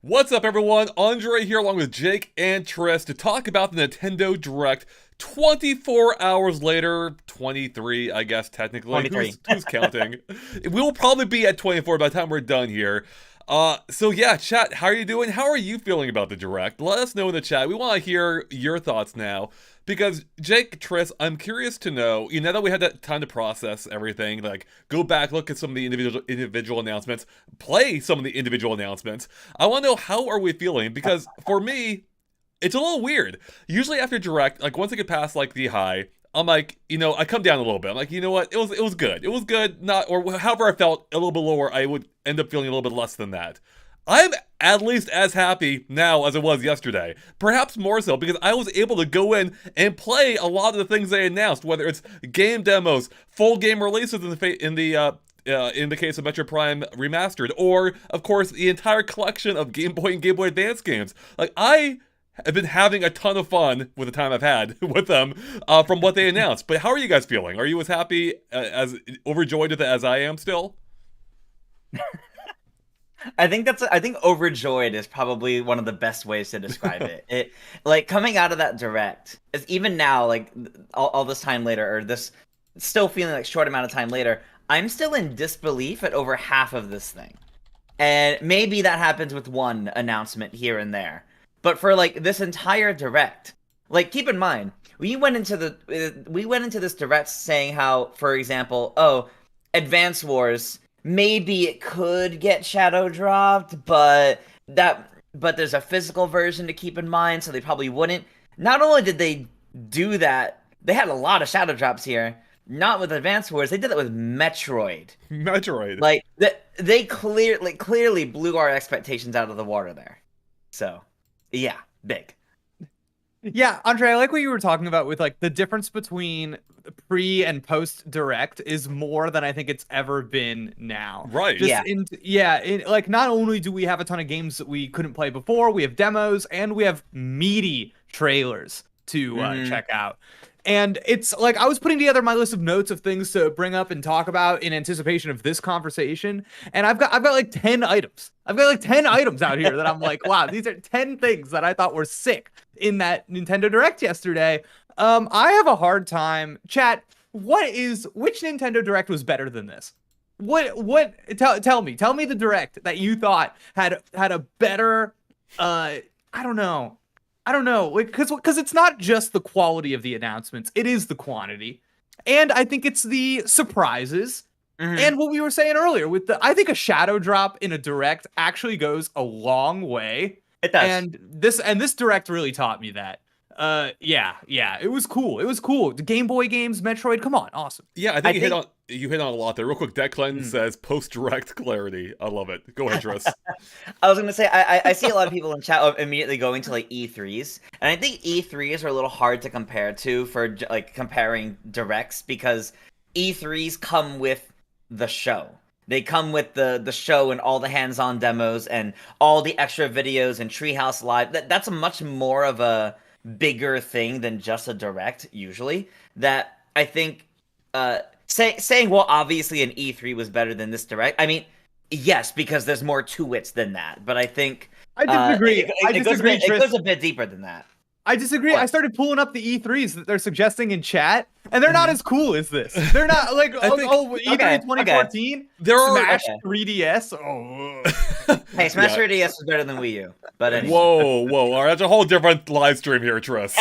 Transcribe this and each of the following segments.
What's up, everyone? Andre here, along with Jake and Tris, to talk about the Nintendo Direct 24 hours later. 23, I guess, technically. 23. Who's counting? We will probably be at 24 by the time we're done here. So yeah, chat, how are you doing? How are you feeling about the Direct? Let us know in the chat. We want to hear your thoughts now. Because, Jake, Tris, I'm curious to know, now that we had that time to process everything, like, go back, look at some of the individual announcements, play some of the individual announcements, I want to know, how are we feeling? Because, for me, it's a little weird. Usually after Direct, like, once I get past, like, the high, I'm like, I come down a little bit. I'm like, you know what? It was good. It was good. Not, or however I felt, a little bit lower, I would end up feeling a little bit less than that. I'm at least as happy now as I was yesterday. Perhaps more so, because I was able to go in and play a lot of the things they announced, whether it's game demos, full game releases in the case of Metroid Prime Remastered, or, of course, the entire collection of Game Boy and Game Boy Advance games. Like, I have been having a ton of fun with the time I've had with them from what they announced. But how are you guys feeling? Are you as happy, as overjoyed with it as I am still? I think overjoyed is probably one of the best ways to describe it. It like coming out of that direct, is even now, like all this time later, or this still feeling like short amount of time later, I'm still in disbelief at over half of this thing. And maybe that happens with one announcement here and there. But for like this entire direct, like keep in mind, we went into this direct saying how, for example, Advance Wars, maybe it could get shadow dropped, but there's a physical version to keep in mind, so they probably wouldn't. Not only did they do that, they had a lot of shadow drops here. Not with Advance Wars, they did that with Metroid. Metroid. Like they clearly blew our expectations out of the water there. So, yeah, big. Yeah, Andre, I like what you were talking about with like the difference between pre and post direct is more than I think it's ever been now. Right. Like not only do we have a ton of games that we couldn't play before, we have demos and we have meaty trailers to check out. And it's like I was putting together my list of notes of things to bring up and talk about in anticipation of this conversation, and I've got like 10 items. I've got like 10 items out here that I'm like, wow, these are 10 things that I thought were sick in that Nintendo Direct yesterday. I have a hard time. Chat, which Nintendo Direct was better than this? Tell me the Direct that you thought had a better I don't know, like, because it's not just the quality of the announcements, it is the quantity. And I think it's the surprises. And what we were saying earlier I think a shadow drop in a direct actually goes a long way. It does. And this direct really taught me that. Yeah, it was cool. The Game Boy games, Metroid, come on, awesome. Yeah, I think you hit on a lot there. Real quick, Declan says post-direct clarity. I love it. Go ahead, Tris. I was gonna say I see a lot of people in chat immediately going to like E3s, and I think E3s are a little hard to compare to for like comparing directs, because E3s come with the show. They come with the show and all the hands-on demos and all the extra videos and Treehouse Live. That's a much more of a bigger thing than just a direct usually. That I think saying well, obviously an E3 was better than this direct. I mean, yes, because there's more to it than that. But I think I disagree. It goes a bit deeper than that. I disagree. What? I started pulling up the E3s that they're suggesting in chat, and they're not as cool as this. They're not like E3 2014. There are Smash 3DS. Oh, hey, Smash 3DS is better than Wii U. But anyway. Whoa! All right, that's a whole different live stream here, Tris.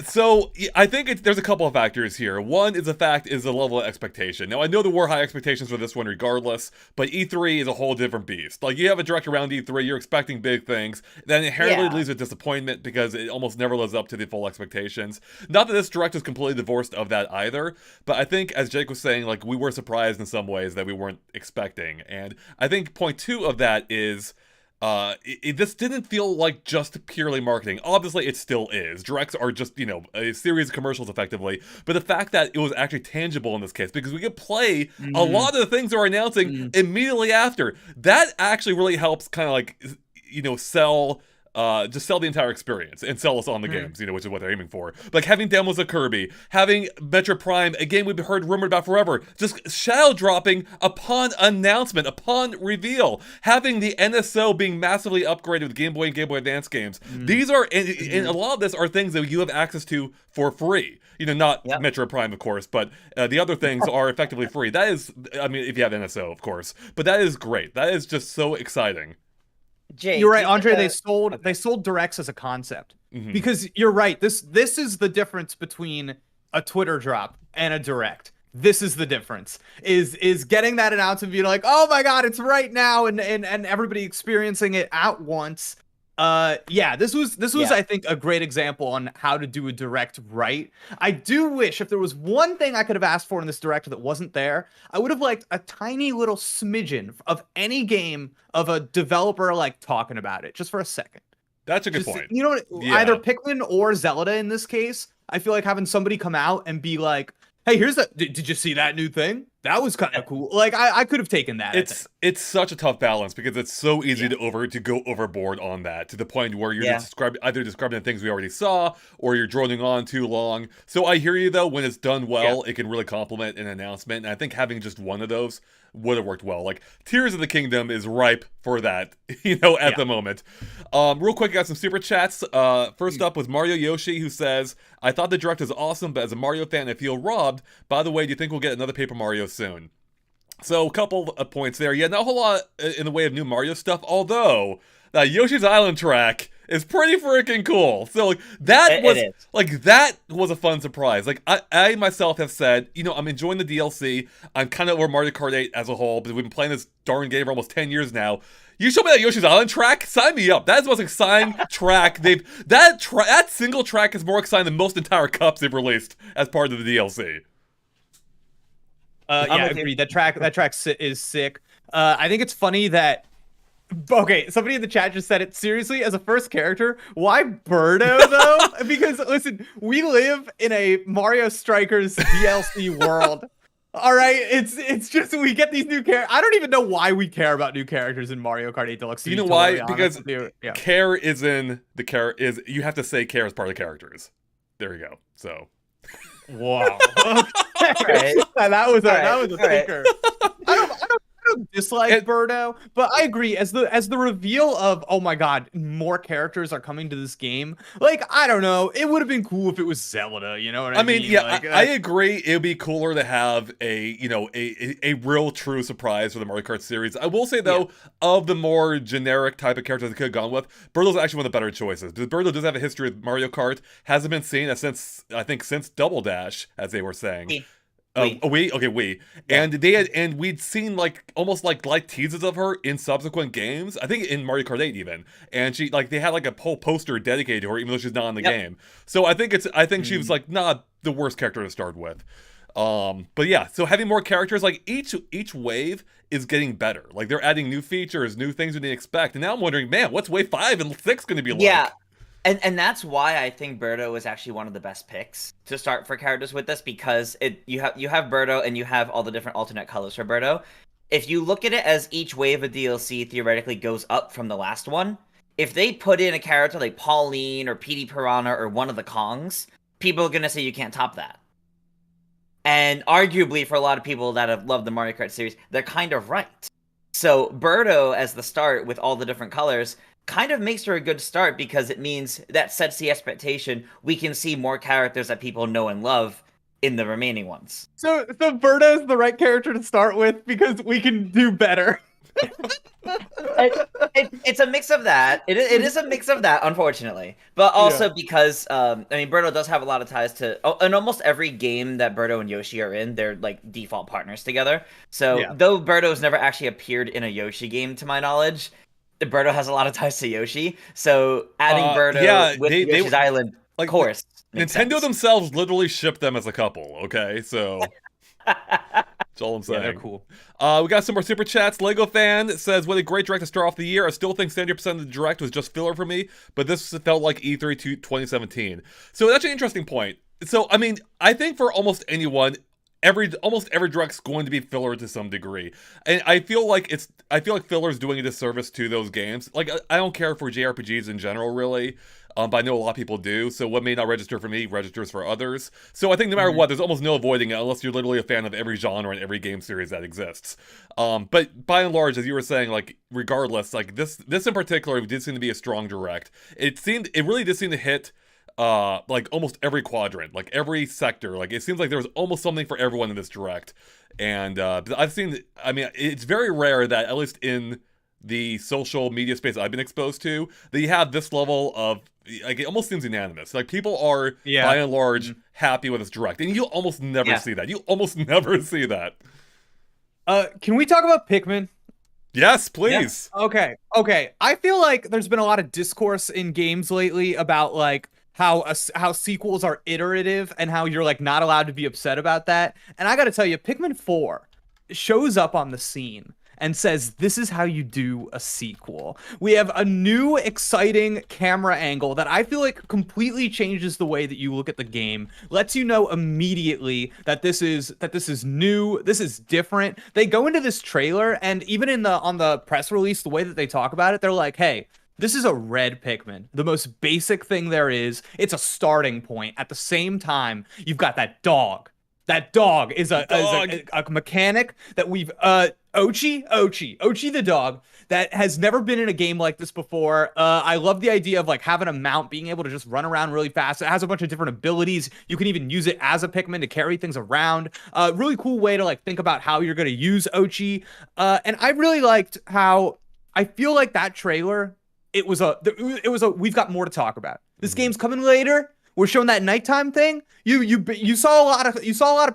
So I think there's a couple of factors here. One is the level of expectation. Now I know there were high expectations for this one regardless, but E3 is a whole different beast. Like you have a direct around E3, you're expecting big things, then inherently leaves with disappointment because it almost never lives up to the full expectations. Not that this direct is completely divorced of that either, but I think as Jake was saying, like we were surprised in some ways that we weren't expecting. And I think point two of that is this didn't feel like just purely marketing. Obviously, it still is. Directs are just, a series of commercials effectively. But the fact that it was actually tangible in this case, because we could play a lot of the things they're announcing immediately after, that actually really helps kind of like, sell just sell the entire experience and sell us on the games, which is what they're aiming for. Like having demos of Kirby, having Metroid Prime, a game we've heard rumored about forever, just shadow dropping upon announcement, upon reveal, having the NSO being massively upgraded with Game Boy and Game Boy Advance games. These are, and a lot of this are things that you have access to for free. Not Metroid Prime, of course, but the other things are effectively free. That is, I mean, if you have NSO, of course. But that is great. That is just so exciting. Jay, you're right, Andre. They sold directs as a concept because you're right. This is the difference between a Twitter drop and a direct. This is the difference. Is getting that announcement, being like, oh my god, it's right now, and everybody experiencing it at once. This was I think a great example on how to do a direct right. I do wish if there was one thing I could have asked for in this direct that wasn't there, I would have liked a tiny little smidgen of any game of a developer like talking about it just for a second. That's a good point. Either Pikmin or Zelda in this case. I feel like having somebody come out and be like, hey, here's that. Did you see that new thing? That was kind of cool. Like I could have taken that. It's such a tough balance because it's so easy to go overboard on that to the point where you're either describing the things we already saw or you're droning on too long. So I hear you though. When it's done well, it can really complement an announcement. And I think having just one of those would have worked well. Like Tears of the Kingdom is ripe for that, at the moment. Real quick, I got some super chats. First up was Mario Yoshi, who says, I thought the direct was awesome, but as a Mario fan, I feel robbed. By the way, do you think we'll get another Paper Mario soon? So a couple of points there. Yeah, not a whole lot in the way of new Mario stuff, although that Yoshi's Island track is pretty freaking cool. So that was a fun surprise. Like I myself have said, I'm enjoying the DLC. I'm kind of over Mario Kart 8 as a whole, but we've been playing this darn game for almost 10 years now. You show me that Yoshi's Island track, sign me up. That's the most exciting track that single track is more exciting than most entire cups they've released as part of the DLC. I agree. That track is sick. I think it's funny that. Okay, somebody in the chat just said it. Seriously, as a first character, why Birdo though? Because listen, we live in a Mario Strikers DLC world. All right, it's just we get these new characters. I don't even know why we care about new characters in Mario Kart 8 Deluxe. You know why? Because care is in the care is. You have to say care is part of the characters. There you go. So. Wow. Right. That was a thinker. I don't dislike Birdo, but I agree as the reveal of, oh my god, more characters are coming to this game. Like, I don't know, it would have been cool if it was Zelda, you know what I mean? Yeah, I agree. It would be cooler to have a real true surprise for the Mario Kart series. I will say though, of the more generic type of characters they could have gone with, Birdo's actually one of the better choices. Birdo does have a history with Mario Kart, hasn't been seen since Double Dash, as they were saying. We. And we'd seen almost like teases of her in subsequent games. I think in Mario Kart 8 even. And she they had a whole poster dedicated to her, even though she's not in the game. So I think she was not the worst character to start with. But yeah, so having more characters, each wave is getting better. Like they're adding new features, new things we didn't expect. And now I'm wondering, man, what's wave 5 and 6 going to be like? Yeah. And that's why I think Birdo is actually one of the best picks to start for characters with this, because you have Birdo and you have all the different alternate colors for Birdo. If you look at it as each wave of DLC theoretically goes up from the last one, if they put in a character like Pauline or Petey Piranha or one of the Kongs, people are going to say you can't top that. And arguably for a lot of people that have loved the Mario Kart series, they're kind of right. So Birdo as the start with all the different colors kind of makes her a good start, because it means that sets the expectation we can see more characters that people know and love in the remaining ones. So Birdo's the right character to start with because we can do better. It's a mix of that. It is a mix of that, unfortunately, but also because Birdo does have a lot of ties to in almost every game that Birdo and Yoshi are in. They're default partners together. So though Birdo's never actually appeared in a Yoshi game, to my knowledge, Birdo has a lot of ties to Yoshi, so adding Birdo with Yoshi's Island, of course. Nintendo themselves literally shipped them as a couple, okay? So that's all I'm saying. Yeah, they're cool. We got some more super chats. Lego fan says, what a great direct to start off the year. I still think 70% of the direct was just filler for me, but this felt like E3 2017. So that's an interesting point. So, I think for almost anyone, almost every direct's going to be filler to some degree, and I feel like filler's doing a disservice to those games. Like I don't care for JRPGs in general, really. But I know a lot of people do, so what may not register for me registers for others. So I think no matter what, there's almost no avoiding it unless you're literally a fan of every genre and every game series that exists. But by and large, as you were saying, like regardless, like this in particular did seem to be a strong direct. It really did seem to hit like almost every quadrant, like every sector. Like it seems like there was almost something for everyone in this direct. And I've seen, I mean, it's very rare that, at least in the social media space I've been exposed to, that you have this level of, like, it almost seems unanimous. Like people are by and large happy with this direct, and you almost never see that. You almost never see that. Can we talk about Pikmin? Yes, please. Yeah. Okay. I feel like there's been a lot of discourse in games lately about like how sequels are iterative and how you're like not allowed to be upset about that. And I got to tell you, Pikmin 4 shows up on the scene and says, this is how you do a sequel. We have a new, exciting camera angle that I feel like completely changes the way that you look at the game. Lets you know immediately that this is new, this is different. They go into this trailer, and even on the press release, the way that they talk about it, they're like, hey, this is a red Pikmin, the most basic thing there is. It's a starting point. At the same time, you've got that dog. That dog is a mechanic that we've Ochi the dog that has never been in a game like this before. I love the idea of like having a mount, being able to just run around really fast. It has a bunch of different abilities. You can even use it as a Pikmin to carry things around. Really cool way to like think about how you're going to use Ochi. And I really liked how I feel like that trailer, it was a we've got more to talk about. This game's coming later. We're showing that nighttime thing. You saw a lot of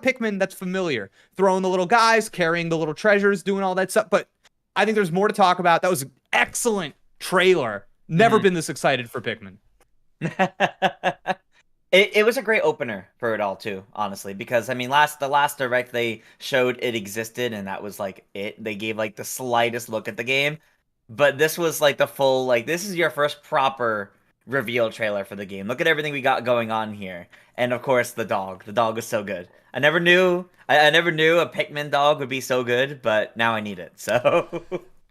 Pikmin that's familiar, throwing the little guys, carrying the little treasures, doing all that stuff. But I think there's more to talk about. That was an excellent trailer. Never been this excited for Pikmin. It was a great opener for it all too, honestly, because I mean, the last direct they showed it existed, and that was like it. They gave like the slightest look at the game, but this was like the full, like, this is your first proper reveal trailer for the game. Look at everything we got going on here. And of course, the dog. The dog is so good. I never knew a Pikmin dog would be so good, but now I need it. So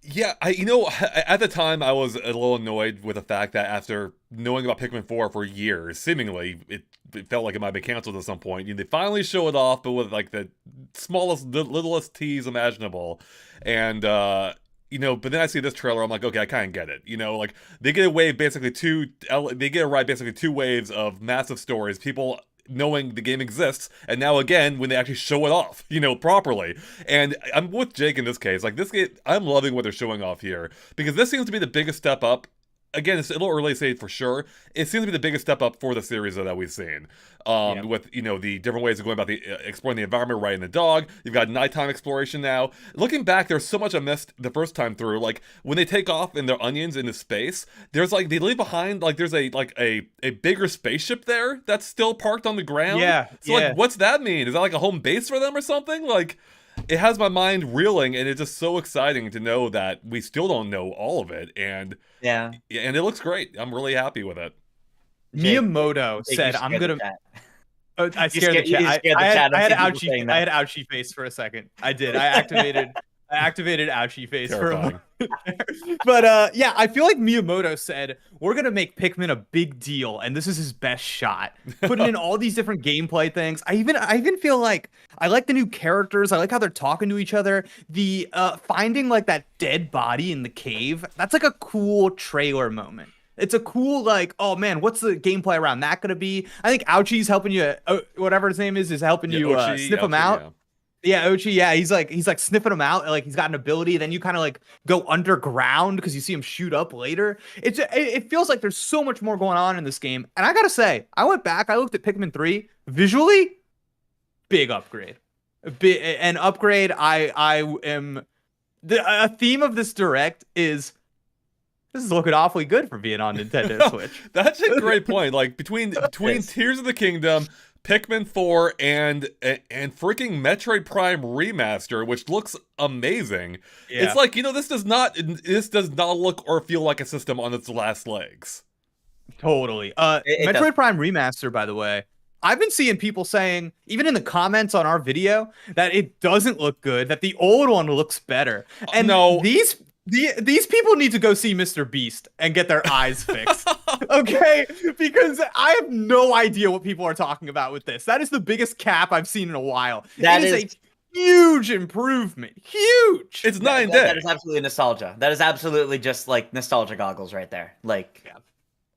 yeah, at the time I was a little annoyed with the fact that after knowing about Pikmin 4 for years, seemingly it felt like it might be canceled at some point. They finally show it off, but with like the smallest, the littlest tease imaginable. And but then I see this trailer, I'm like, okay, I kind of get it. Like they get basically two waves of massive stories, people knowing the game exists, and now again when they actually show it off, properly. And I'm with Jake in this case. Like this game, I'm loving what they're showing off here, because this seems to be the biggest step up. Again, it's a little early to say for sure. It seems to be the biggest step up for the series that we've seen. With, the different ways of going about exploring the environment, riding the dog. You've got nighttime exploration now. Looking back, there's so much I missed the first time through. Like, when they take off in their onions into space, there's, like, they leave behind, like, there's a bigger spaceship there that's still parked on the ground. Yeah. So, like, what's that mean? Is that, like, a home base for them or something? Like, it has my mind reeling, and it's just so exciting to know that we still don't know all of it. And it looks great. I'm really happy with it. Miyamoto said, "I'm gonna." I scared the chat. I had ouchie face for a second. I did. I activated ouchie face Terrifying. for a moment. But yeah, I feel like Miyamoto said, we're gonna make Pikmin a big deal, and this is his best shot. Putting in all these different gameplay things. I even feel like I like the new characters. I like how they're talking to each other. The finding like that dead body in the cave. That's like a cool trailer moment. It's a cool, like, oh man, what's the gameplay around that gonna be? I think Ouchie's helping you, whatever his name is helping you sniff him out. Yeah, Ochi, yeah, he's like sniffing him out, like he's got an ability. Then you kind of like go underground because you see him shoot up later. It feels like there's so much more going on in this game. And I gotta say, I went back, I looked at Pikmin 3 visually, big upgrade, an upgrade. I am a theme of this direct is. This is looking awfully good for being on Nintendo Switch. That's a great point. Like between Tears of the Kingdom, Pikmin 4, and freaking Metroid Prime Remaster, which looks amazing. Yeah. It's like, this does not look or feel like a system on its last legs. Totally. Metroid Prime Remaster, by the way, I've been seeing people saying, even in the comments on our video, that it doesn't look good, that the old one looks better. And No. these people need to go see Mr. Beast and get their eyes fixed. Okay? Because I have no idea what people are talking about with this. That is the biggest cap I've seen in a while. That it is is a huge improvement. Huge. It's night and that day. is absolutely nostalgia. That is absolutely just like nostalgia goggles right there. Like, Yeah.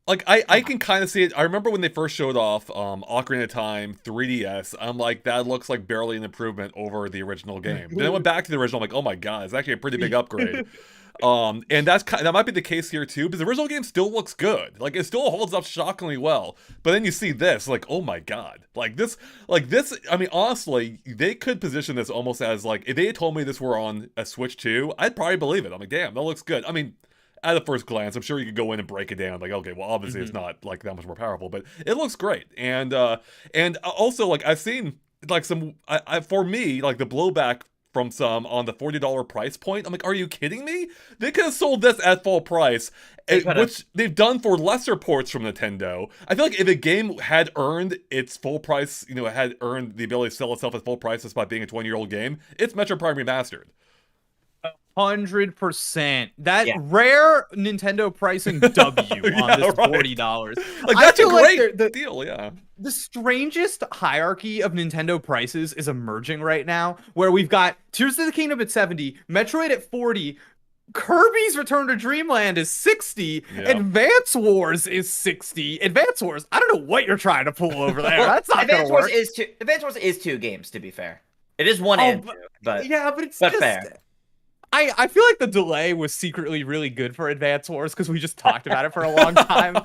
Like, I can kind of see it. I remember when they first showed off Ocarina of Time 3DS, I'm like, that looks like barely an improvement over the original game. Then I went back to the original, I'm like, oh my god, it's actually a pretty big upgrade. And that might be the case here too, because the original game still looks good. Like, it still holds up shockingly well. But then you see this, like, oh my god. Like this, I mean, honestly, they could position this almost as, like, if they had told me this were on a Switch 2, I'd probably believe it. I'm like, damn, that looks good. I mean, at a first glance, I'm sure you could go in and break it down. Like, okay, well, obviously it's not like that much more powerful, but it looks great. And also, like, I've seen like some, for me, like the blowback from some on the $40 price point. I'm like, are you kidding me? They could have sold this at full price, which they've done for lesser ports from Nintendo. I feel like if a game had earned its full price, you know, it had earned the ability to sell itself at full price despite being a 20-year-old game, it's Metroid Prime Remastered. 100%. That rare Nintendo pricing W on this $40. Like, that's a great deal, yeah. The strangest hierarchy of Nintendo prices is emerging right now, where we've got Tears of the Kingdom at 70, Metroid at 40, Kirby's Return to Dreamland is 60, Advance Wars is 60. Advance Wars, I don't know what you're trying to pull over there. That's not gonna work. Advance Wars is 2 games, to be fair. It is one and 2, but yeah, but it's just fair. I feel like the delay was secretly really good for Advance Wars because we just talked about it for a long time.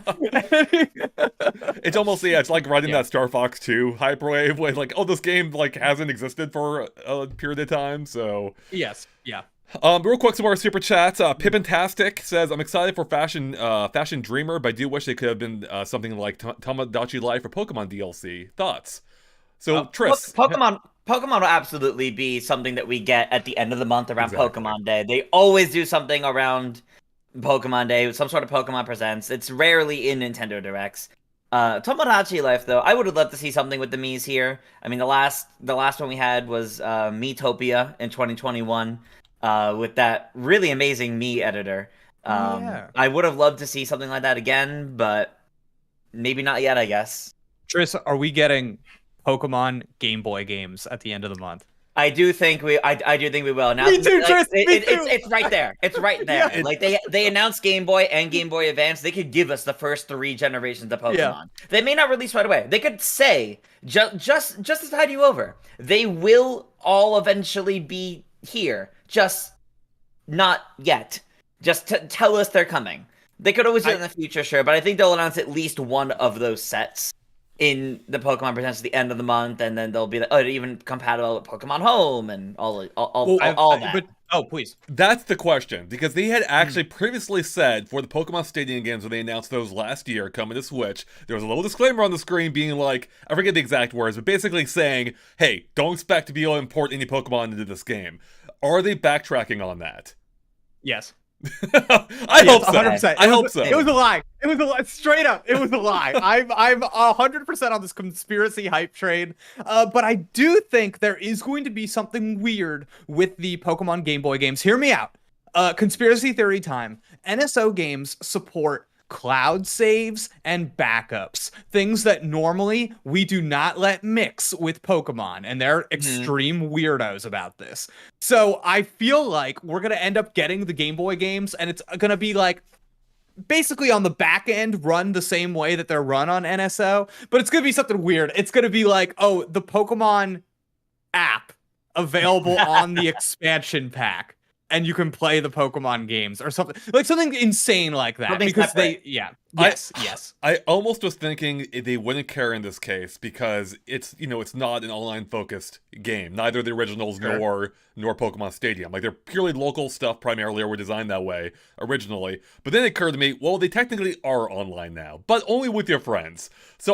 It's almost, it's like riding that Star Fox 2 hyperwave with like, oh, this game like hasn't existed for a period of time, so. Yes, yeah. Real quick, some more super chats. Pippintastic says, I'm excited for Fashion Dreamer, but I do wish it could have been something like Tamagotchi Life or Pokemon DLC. Thoughts? So, Tris. Pokemon will absolutely be something that we get at the end of the month around Pokemon Day. They always do something around Pokemon Day, some sort of Pokemon Presents. It's rarely in Nintendo Directs. Tomodachi Life, though, I would have loved to see something with the Miis here. I mean, the last one we had was Miitopia in 2021 with that really amazing Mii editor. I would have loved to see something like that again, but maybe not yet, I guess. Tris, are we getting Pokemon Game Boy games at the end of the month? I do think we will. Now, me too, Tris. It's right there. It's right there. Yeah. Like they announced Game Boy and Game Boy Advance. They could give us the first 3 generations of Pokemon. Yeah. They may not release right away. They could say just to tide you over, they will all eventually be here. Just not yet. Just to tell us they're coming. They could always do it in the future, sure, but I think they'll announce at least one of those sets in the Pokemon Presents at the end of the month, and then they'll be like, even compatible with Pokemon Home and all that. But please. That's the question, because they had actually previously said for the Pokemon Stadium games when they announced those last year coming to Switch, there was a little disclaimer on the screen being like, I forget the exact words, but basically saying, hey, don't expect to be able to import any Pokemon into this game. Are they backtracking on that? Yes. I hope so. 100%. I hope so. It was a lie. It was a lie. Straight up, it was a lie. I'm 100% on this conspiracy hype train. But I do think there is going to be something weird with the Pokemon Game Boy games. Hear me out. Conspiracy theory time. NSO games support cloud saves and backups, things that normally we do not let mix with Pokemon, and they're extreme weirdos about this. So I feel like we're gonna end up getting the Game Boy games, and it's gonna be like basically on the back end run the same way that they're run on NSO, but it's gonna be something weird. It's gonna be like, oh, the Pokemon app available on the expansion pack, and you can play the Pokemon games or something insane like that. Because yes. I almost was thinking they wouldn't care in this case because it's not an online focused game. Neither the originals nor Pokemon Stadium. Like, they're purely local stuff primarily, or were designed that way originally. But then it occurred to me, well, they technically are online now, but only with your friends.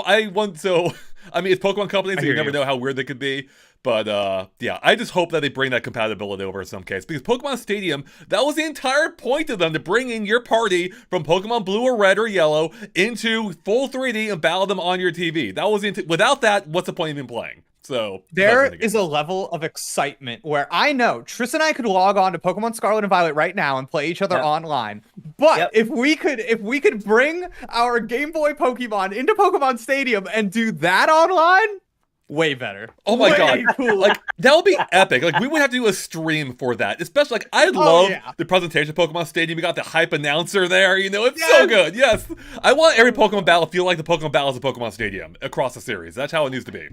I mean, it's Pokemon companies, so you never know how weird they could be. But yeah, I just hope that they bring that compatibility over in some case, because Pokemon Stadium, that was the entire point of them, to bring in your party from Pokemon Blue or Red or Yellow into full 3D and battle them on your TV. That was without that, what's the point of even playing? So there is a level of excitement where I know Tris and I could log on to Pokemon Scarlet and Violet right now and play each other online. But if we could bring our Game Boy Pokemon into Pokemon Stadium and do that online, way better. Oh my god, cooler. Like that would be epic. Like we would have to do a stream for that, especially like I love the presentation of Pokemon Stadium. You got the hype announcer there, you know, it's so good. Yes, I want every Pokemon battle to feel like the Pokemon battles of Pokemon Stadium across the series. That's how it needs to be.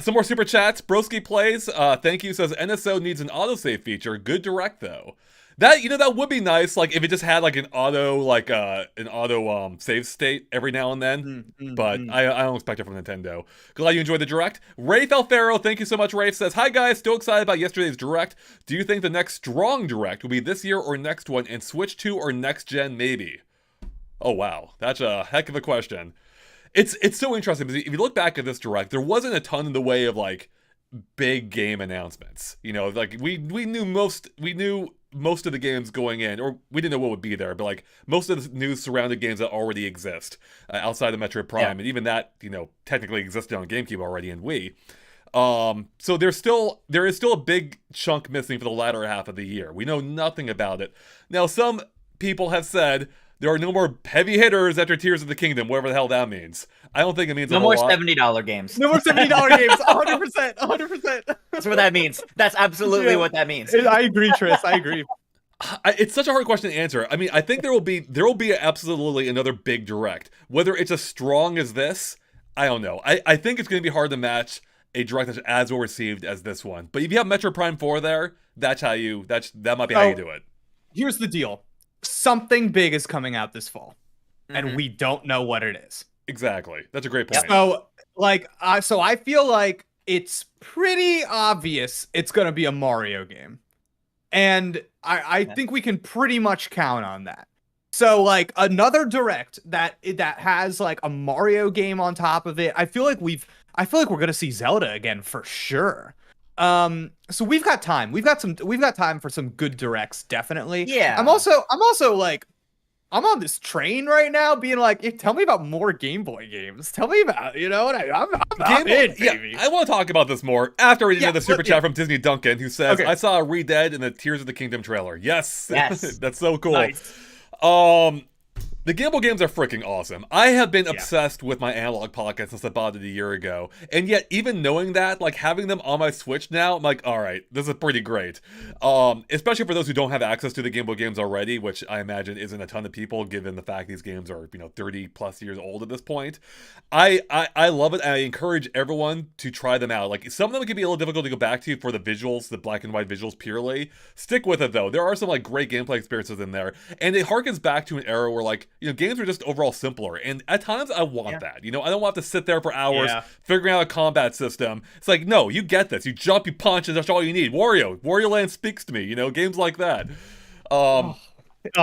Some more super chats. Broski plays. Thank you. Says NSO needs an autosave feature. Good direct though. That, you know, that would be nice. Like if it just had like an auto save state every now and then. But I don't expect it from Nintendo. Glad you enjoyed the direct. Rafe Alfaro, thank you so much. Rafe says, hi guys, still excited about yesterday's direct. Do you think the next strong direct will be this year or next one, and Switch 2 or next gen maybe? Oh wow, that's a heck of a question. It's so interesting because if you look back at this direct, there wasn't a ton in the way of like big game announcements. You know, like we knew most of the games going in, or we didn't know what would be there, but like most of the news surrounded games that already exist outside of Metroid Prime, and even that, you know, technically existed on GameCube already and Wii. So there is still a big chunk missing for the latter half of the year. We know nothing about it. Now, some people have said there are no more heavy hitters after Tears of the Kingdom, whatever the hell that means. I don't think it means no more $70 games. No more $70 games. 100%. That's what that means. That's absolutely what that means. I agree, Tris. I agree. It's such a hard question to answer. I mean, I think there will be absolutely another big direct. Whether it's as strong as this, I don't know. I think it's going to be hard to match a direct that's as well received as this one. But if you have Metroid Prime 4 there, that might be how you do it. Here's the deal. Something big is coming out this fall, and we don't know what it is. Exactly. That's a great point. So, like, so I feel like it's pretty obvious it's going to be a Mario game. And I think we can pretty much count on that. So, like, another direct that has, like, a Mario game on top of it, I feel like we're going to see Zelda again for sure. So we've got time. We've got time for some good directs, definitely. Yeah. I'm also like, I'm on this train right now, being like, hey, tell me about more Game Boy games. Tell me about, you know, I'm in, baby. Yeah, I want to talk about this more after reading the super chat from Disney Duncan, who says, I saw a Red Dead in the Tears of the Kingdom trailer. Yes. That's so cool. Nice. The Game Boy games are freaking awesome. I have been obsessed with my analog pocket since I bought it a year ago. And yet, even knowing that, like having them on my Switch now, I'm like, all right, this is pretty great. Especially for those who don't have access to the Game Boy games already, which I imagine isn't a ton of people, given the fact these games are, 30 plus years old at this point. I love it, and I encourage everyone to try them out. Like, some of them can be a little difficult to go back to for the visuals, the black and white visuals purely. Stick with it, though. There are some, like, great gameplay experiences in there. And it harkens back to an era where, like, games are just overall simpler, and at times I want that. I don't want to sit there for hours figuring out a combat system. It's like, no, you get this. You jump, you punch, and that's all you need. Wario Land speaks to me. Games like that.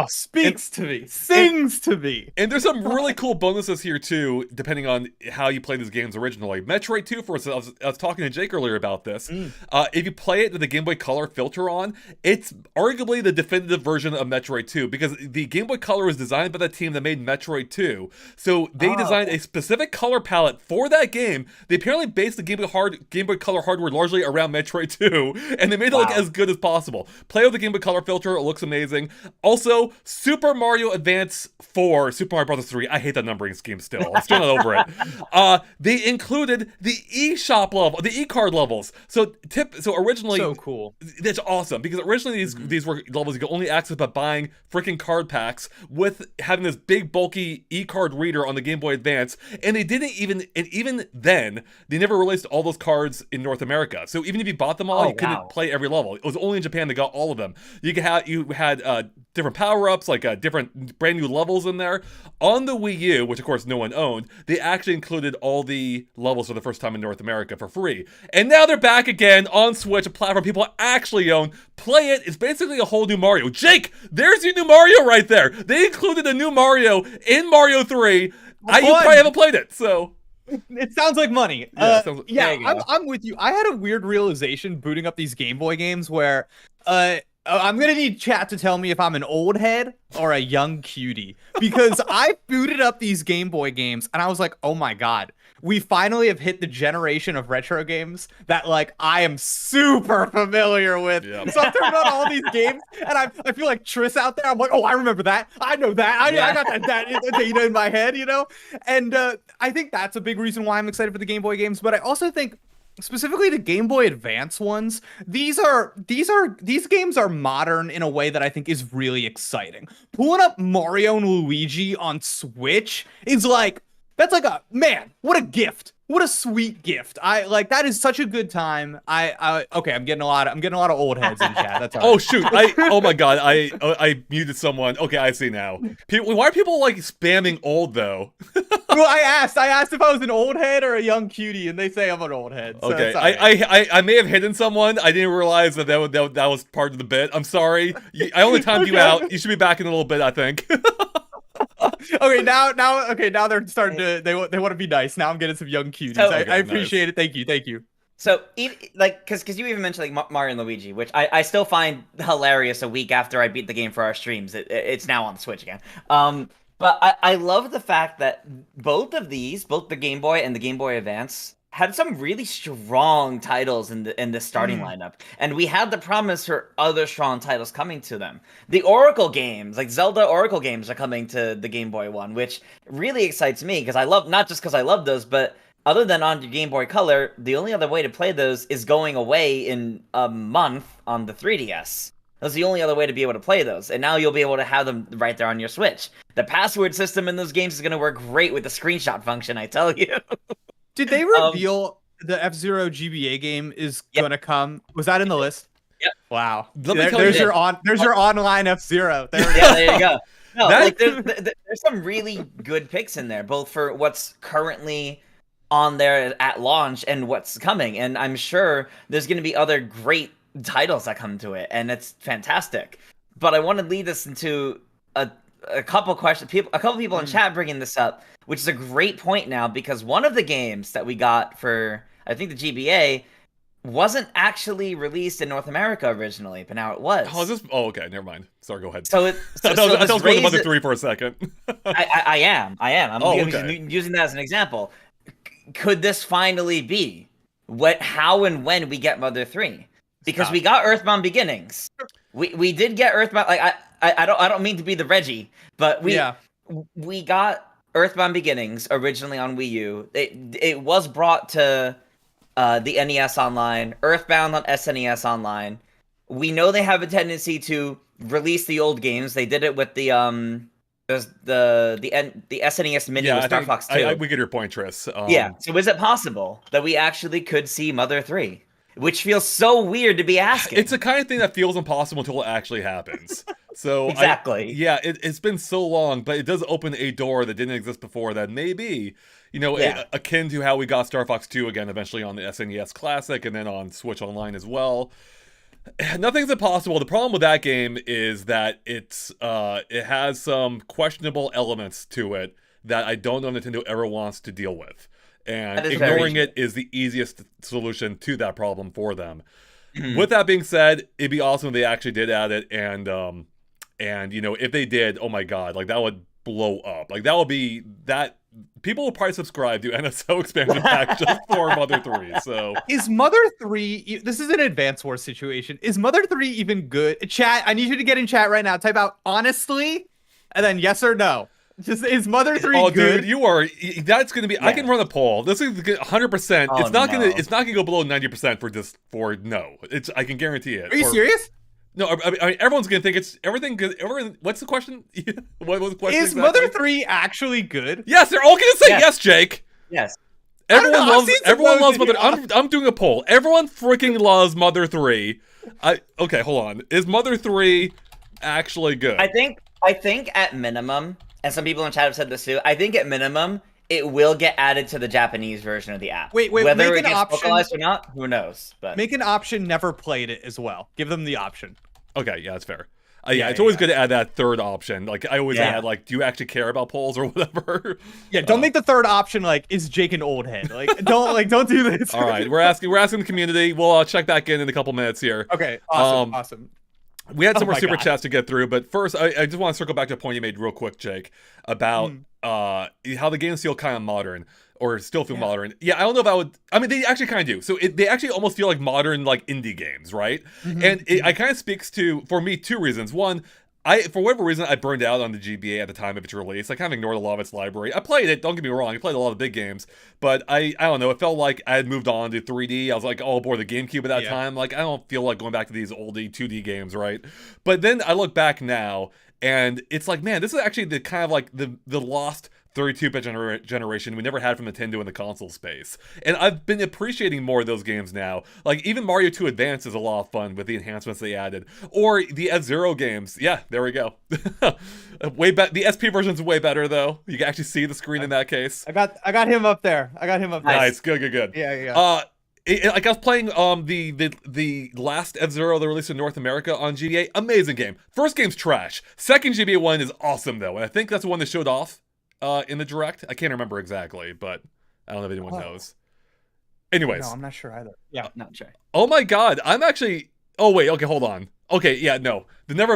Speaks to me, sings to me. And there's some really cool bonuses here too, depending on how you play these games originally. Metroid 2, for instance, I was talking to Jake earlier about this. If you play it with the Game Boy Color filter on, it's arguably the definitive version of Metroid 2, because the Game Boy Color was designed by the team that made Metroid 2. So they designed a specific color palette for that game. They apparently based the Game Boy Color hardware largely around Metroid 2, and they made it look as good as possible. Play with the Game Boy Color filter, it looks amazing. Also, Super Mario Advance 4, Super Mario Bros. 3, I hate that numbering scheme still. I'm still not over it. They included the eShop level, the eCard levels. So originally, so cool. That's awesome, because originally these were levels you could only access by buying freaking card packs with having this big bulky eCard reader on the Game Boy Advance, and even then they never released all those cards in North America. So even if you bought them all, you couldn't play every level. It was only in Japan that got all of them. You had different power-ups, like different brand new levels in there. On the Wii U, which of course no one owned, they actually included all the levels for the first time in North America for free. And now they're back again on Switch, a platform people actually own. Play it. It's basically a whole new Mario. Jake, there's your new Mario right there. They included a new Mario in Mario 3. You probably haven't played it, so... It sounds like money. Yeah, sounds- Yeah, There you go. I'm with you. I had a weird realization booting up these Game Boy games where I'm gonna need chat to tell me if I'm an old head or a young cutie, because I booted up these Game Boy games and I was like, oh my god, we finally have hit the generation of retro games that like I am super familiar with. Yep. So I'm turning on all these games and I feel like Triss out there. I'm like, oh, I remember that. I know that. I got that data in my head, you know? And I think that's a big reason why I'm excited for the Game Boy games. But I also think specifically the Game Boy Advance ones, these games are modern in a way that I think is really exciting. Pulling up Mario and Luigi on Switch is like, that's like a, man, what a gift. What a sweet gift. I like, that is such a good time. Okay, I'm getting a lot of old heads in chat. That's all Oh right. shoot! Oh my god! I muted someone. Okay, I see now. People, why are people like spamming old though? Well, I asked if I was an old head or a young cutie, and they say I'm an old head. So Okay, it's all right. I may have hidden someone. I didn't realize that was part of the bit. I'm sorry. I only timed you Okay. out. You should be back in a little bit, I think. Okay, now they're starting to they want to be nice. Now I'm getting some young cuties. So- I Okay, appreciate it. Thank you. So, like, because you even mentioned like Mario and Luigi, which I still find hilarious. A week after I beat the game for our streams, it's now on the Switch again. But I love the fact that both the Game Boy and the Game Boy Advance, had some really strong titles in the starting lineup, and we had the promise for other strong titles coming to them. The Oracle games, like Zelda Oracle games, are coming to the Game Boy one, which really excites me because I love, not just because I love those, but other than on your Game Boy Color, the only other way to play those is going away in a month on the 3DS. That's the only other way to be able to play those, and now you'll be able to have them right there on your Switch. The password system in those games is going to work great with the screenshot function, I tell you. Did they reveal the F-Zero GBA game is gonna come? Was that in the list? Yep. Wow. Let me tell you There's this. your online F-Zero. There we go. Yeah, there you go. No, That- like there's some really good picks in there, both for what's currently on there at launch and what's coming. And I'm sure there's going to be other great titles that come to it, and it's fantastic. But I want to lead us into a couple questions. A couple people in chat bringing this up, which is a great point now, because one of the games that we got for, I think, the GBA wasn't actually released in North America originally, but now it was. Oh, is this? Oh, okay. Never mind. Sorry. Go ahead. So I thought I was this going to Mother raises- 3 for a second. I am. I'm Oh, using that as an example. Could this finally be how and when we get Mother 3? Because Stop. we got Earthbound Beginnings. We did get Earthbound. Like I don't mean to be the Reggie, but we got Earthbound Beginnings originally on Wii U. It was brought to the NES Online, Earthbound on SNES Online. We know they have a tendency to release the old games. They did it with the SNES Mini with Star Fox 2. We get your point, Triss. Yeah. So is it possible that we actually could see Mother 3? Which feels so weird to be asking. It's the kind of thing that feels impossible until it actually happens. So Exactly. It's been so long, but it does open a door that didn't exist before that maybe, akin to how we got Star Fox 2 again eventually on the SNES Classic and then on Switch Online as well. Nothing's impossible. The problem with that game is that it has some questionable elements to it that I don't know Nintendo ever wants to deal with. And ignoring it is the easiest solution to that problem for them. With that being said, it'd be awesome if they actually did add it, and if they did, oh my god, like that would blow up. Like that would be that people will probably subscribe to NSO expansion pack just for Mother 3. So Is Mother 3, this is an Advance Wars situation. Is Mother 3 even good? Chat, I need you to get in chat right now. Type out honestly, and then yes or no. Just, is Mother 3 good? Dude, that's gonna be. Yeah. I can run a poll. This is 100%. Oh, it's not gonna go below 90% for no. I can guarantee it. Are you serious? No, I mean everyone's gonna think it's everything good. What's the question? What was the question? Is exactly? Mother 3 actually good? Yes, they're all gonna say yes, Jake. Yes. Everyone loves Mother. here. I'm doing a poll. Everyone freaking loves Mother 3. Okay, hold on. Is Mother 3 actually good? I think at minimum, and some people in chat have said this too, I think at minimum it will get added to the Japanese version of the app. Wait, whether make it an gets option- localized or not, who knows? But Make an option never played it as well. Give them the option. Okay, yeah, that's fair. Yeah, it's always good to add that third option. Like I always add, like, do you actually care about polls or whatever? Yeah, don't make the third option like, is Jake an old head? Like, don't do this. All right, we're asking the community. We'll check back in a couple minutes here. Okay, awesome. We had some more super chats to get through, but first, I just want to circle back to a point you made real quick, Jake, about how the games feel kind of modern, or still feel modern. Yeah, I don't know if I would... I mean, they actually kind of do. So they actually almost feel like modern, like, indie games, right? And it kind of speaks to, for me, two reasons. One, for whatever reason, I burned out on the GBA at the time of its release. I kind of ignored a lot of its library. I played it, don't get me wrong. I played a lot of big games. But I don't know, it felt like I had moved on to 3D. I was like all aboard the GameCube at that time. Like, I don't feel like going back to these oldie 2D games, right? But then I look back now, and it's like, man, this is actually the kind of like the lost 32-bit generation we never had from Nintendo in the console space. And I've been appreciating more of those games now. Like, even Mario 2 Advance is a lot of fun with the enhancements they added. Or the F-Zero games. Yeah, there we go. The SP version's way better, though. You can actually see the screen in that case. I got him up there. Nice, good. Yeah. Like I was playing the last F-Zero they released in North America on GBA. Amazing game. First game's trash. Second GBA one is awesome, though. And I think that's the one that showed off in the Direct. I can't remember exactly, but I don't know if anyone knows. Anyways. No, I'm not sure either. Yeah, not sure. Oh my god, I'm actually... Oh wait, okay, hold on. Okay, yeah, no. Never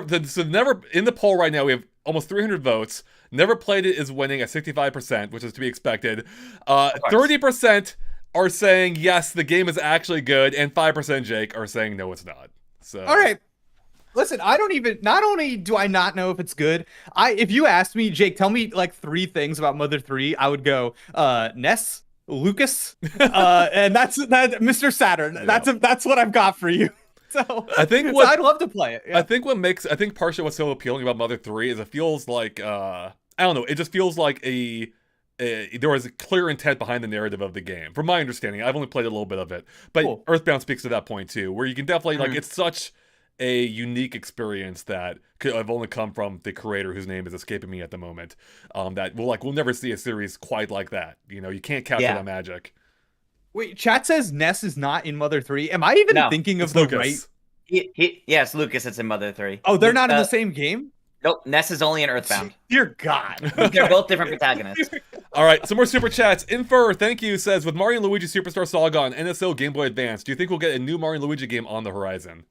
in the poll right now, we have almost 300 votes. Never Played It is winning at 65%, which is to be expected. 30% are saying, yes, the game is actually good, and 5%, Jake, are saying, no, it's not. So. All right. Listen, not only do I not know if it's good, if you asked me, Jake, tell me like 3 things about Mother 3, I would go, Ness, Lucas, and that's Mr. Saturn. Yeah. That's what I've got for you. So I think I'd love to play it. Yeah. I think partially what's so appealing about Mother 3 is it feels like, I don't know, it just feels like there was a clear intent behind the narrative of the game. From my understanding, I've only played a little bit of it, but cool. Earthbound speaks to that point too, where you can definitely, like, it's such a unique experience that could have only come from the creator whose name is escaping me at the moment. That we'll never see a series quite like that. You know, you can't capture that magic. Wait, chat says Ness is not in Mother 3. Am I even thinking of the Lucas. Right? Yes, Lucas. It's in Mother 3. Oh, they're not in the same game? Nope, Ness is only in Earthbound. Dear God. They're both different protagonists. All right, some more super chats. Infer, thank you, says, with Mario & Luigi Superstar Saga on NSO Game Boy Advance, do you think we'll get a new Mario & Luigi game on the horizon?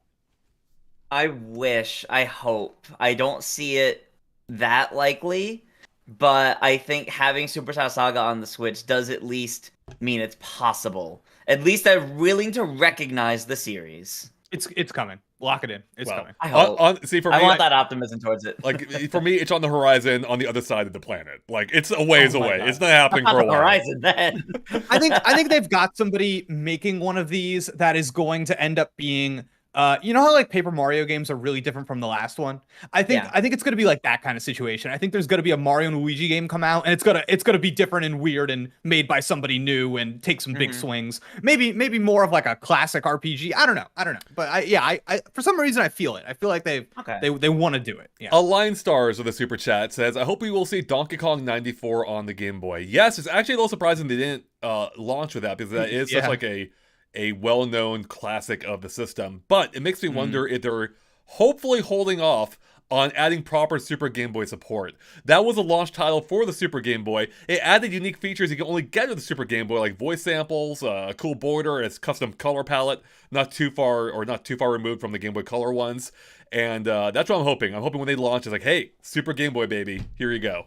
I wish. I hope. I don't see it that likely, but I think having Superstar Saga on the Switch does at least mean it's possible. At least they're willing to recognize the series. It's coming. Lock it in. It's coming. I hope. See, for me, I want that optimism towards it. Like, for me, it's on the horizon on the other side of the planet. Like, it's a ways away. God. It's not happening for a while. Horizon, then. I think they've got somebody making one of these that is going to end up being... you know how like Paper Mario games are really different from the last one? I think it's gonna be like that kind of situation. I think there's gonna be a Mario and Luigi game come out, and it's gonna be different and weird and made by somebody new and take some big swings. Maybe more of like a classic RPG. I don't know. But I for some reason I feel it. I feel like they want to do it. Yeah. Align Stars with a super chat says, I hope we will see Donkey Kong 94 on the Game Boy. Yes, it's actually a little surprising they didn't launch with that, because that is such like a well-known classic of the system. But it makes me wonder if they're hopefully holding off on adding proper Super Game Boy support. That was a launch title for the Super Game Boy. It added unique features you can only get with the Super Game Boy, like voice samples, a cool border, its custom color palette, not too far removed from the Game Boy Color ones. And that's what I'm hoping. I'm hoping when they launch, it's like, hey, Super Game Boy, baby, here you go.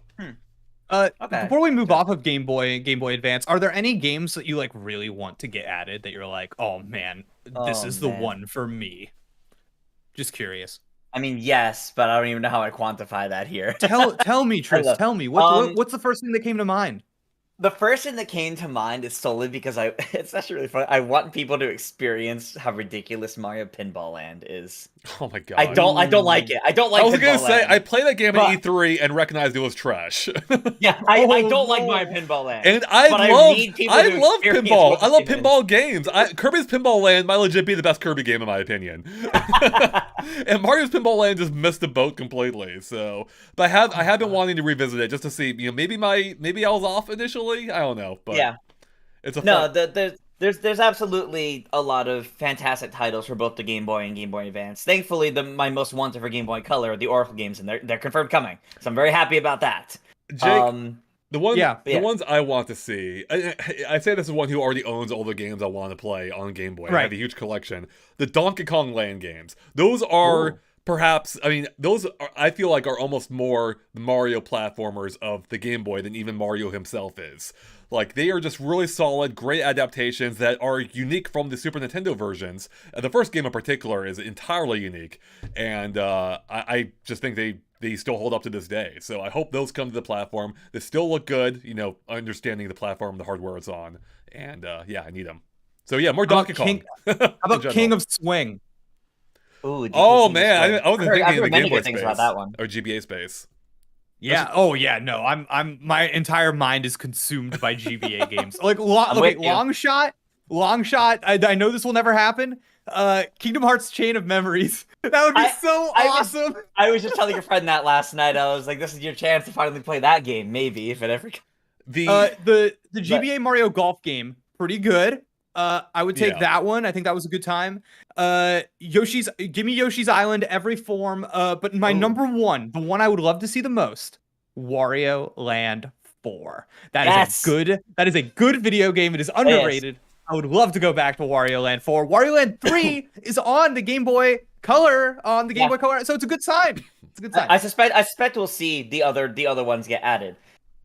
Before we move off of Game Boy Advance, are there any games that you like really want to get added that you're like, oh man, this is the one for me? Just curious. I mean, yes, but I don't even know how I quantify that here. Tell me, Tris. Tell me. What's the first thing that came to mind? The first thing that came to mind is solely because it's actually really funny. I want people to experience how ridiculous Mario Pinball Land is. Oh my god. I don't like it. I don't like. I was gonna say Land. I played that game at E3 and recognized it was trash. Yeah, I don't like Mario Pinball Land. And I love pinball. I love pinball games. Kirby's Pinball Land might legit be the best Kirby game in my opinion. And Mario's Pinball Land just missed the boat completely. So, but I have been wanting to revisit it just to see, maybe I was off initially. I don't know, but yeah, it's a no. There's absolutely a lot of fantastic titles for both the Game Boy and Game Boy Advance. Thankfully, my most wanted for Game Boy Color are the Oracle games, and they're confirmed coming. So I'm very happy about that. Jake, the Yeah. ones I want to see, I say this is one who already owns all the games I want to play on Game Boy. I Right. have a huge collection. The Donkey Kong Land games. Those are Ooh. perhaps, I mean, those are, I feel like are almost more the Mario platformers of the Game Boy than even Mario himself is. Like, they are just really solid, great adaptations that are unique from the Super Nintendo versions. The first game in particular is entirely unique, and I just think they still hold up to this day. So I hope those come to the platform. They still look good, you know, understanding the platform, the hardware it's on. And yeah, I need them. So yeah, more Donkey Kong. How about King of Swing? Ooh, Oh DKC man, Swing. I wasn't I've thinking of heard the many Game Boy good things space about that one. or GBA space. Yeah. Oh yeah. No, I'm my entire mind is consumed by GBA games. Like I'm with you. long shot. I know this will never happen. Kingdom Hearts Chain of Memories. That would be awesome. I was just telling your friend that last night. I was like, "This is your chance to finally play that game, maybe if it ever." The GBA Mario Golf game, pretty good. I would take that one. I think that was a good time. Give me Yoshi's Island every form. But my number one, the one I would love to see the most, Wario Land 4. That is a good video game. It is underrated. I would love to go back to Wario Land 4. Wario Land 3 is on the Game Boy Color, so it's a good sign. It's a good sign. I suspect we'll see the other ones get added.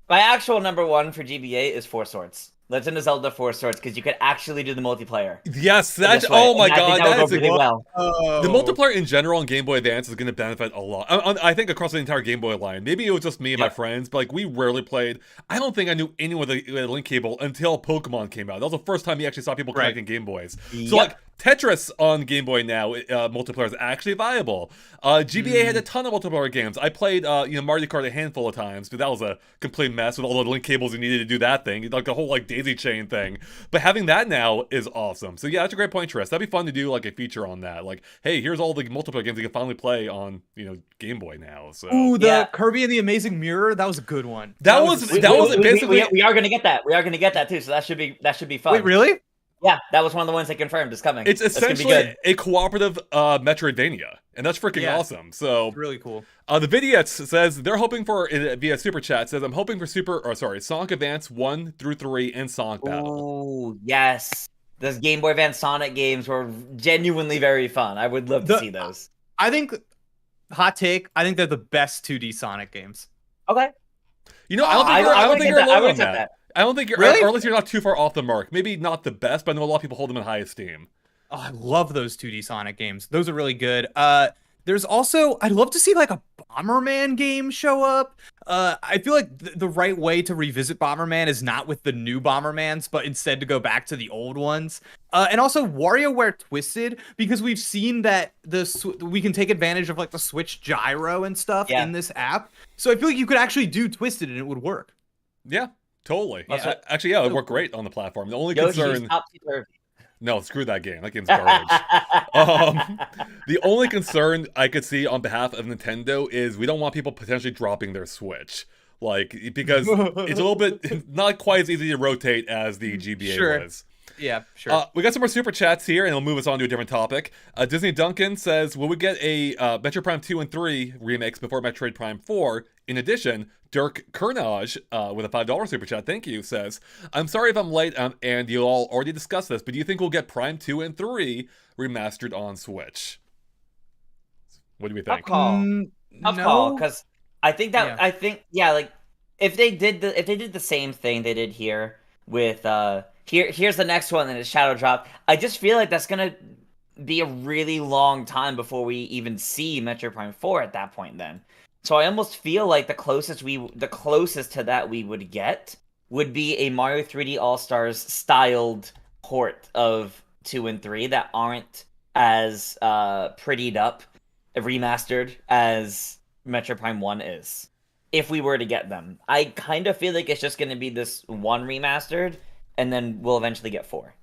My actual number one for GBA is Four Swords. Legend of Zelda Four Swords, because you could actually do the multiplayer. Yes, that's oh my god, that would go really well. The multiplayer in general on Game Boy Advance is going to benefit a lot. I think across the entire Game Boy line. Maybe it was just me and my friends, but like we rarely played. I don't think I knew anyone with a link cable until Pokemon came out. That was the first time you actually saw people connecting Game Boys. So like Tetris on Game Boy now, multiplayer is actually viable. GBA had a ton of multiplayer games. I played Mario Kart a handful of times, but that was a complete mess with all the link cables you needed to do that thing, like the whole like daisy chain thing. But having that now is awesome. So yeah, that's a great point, Tris. That'd be fun to do like a feature on that. Like, hey, here's all the multiplayer games you can finally play on Game Boy now. So the Kirby and the Amazing Mirror, that was a good one. That was basically we are gonna get that. We are gonna get that too. So that should be fun. Wait, really? Yeah, that was one of the ones they confirmed is coming. It's essentially a cooperative Metroidvania, and that's freaking awesome. So it's really cool. The Vidiot says they're hoping for via super chat says I'm hoping for Sonic Advance 1 through 3 and Sonic Battle. Oh yes, those Game Boy Advance Sonic games were genuinely very fun. I would love to see those. I think, hot take, I think they're the best 2D Sonic games. Okay. I don't think you're alone on that. I don't think you're, really? Or at least you're not too far off the mark. Maybe not the best, but I know a lot of people hold them in high esteem. Oh, I love those 2D Sonic games. Those are really good. There's also, I'd love to see like a Bomberman game show up. I feel like the right way to revisit Bomberman is not with the new Bombermans, but instead to go back to the old ones. And also WarioWare Twisted, because we've seen that we can take advantage of like the Switch gyro and stuff in this app. So I feel like you could actually do Twisted and it would work. Yeah. Totally. Actually, it would work great on the platform. The only concern... No, screw that game. That game's garbage. The only concern I could see on behalf of Nintendo is we don't want people potentially dropping their Switch. Like, because it's a little bit not quite as easy to rotate as the GBA was. Yeah, sure. We got some more super chats here, and it'll move us on to a different topic. Disney Duncan says, will we get a Metroid Prime 2 and 3 remakes before Metroid Prime 4? In addition, Dirk Kernage, with a $5 super chat, thank you, says, I'm sorry if I'm late, and you all already discussed this, but do you think we'll get Prime 2 and 3 remastered on Switch? What do we think? Tough call, because I think that like if they did the same thing they did here with here's the next one and it's Shadow Drop, I just feel like that's gonna be a really long time before we even see Metroid Prime 4 at that point then. So I almost feel like the closest to that we would get would be a Mario 3D All-Stars styled port of 2 and 3 that aren't as prettied up, remastered as Metroid Prime 1 is. If we were to get them. I kind of feel like it's just going to be this one remastered, and then we'll eventually get 4.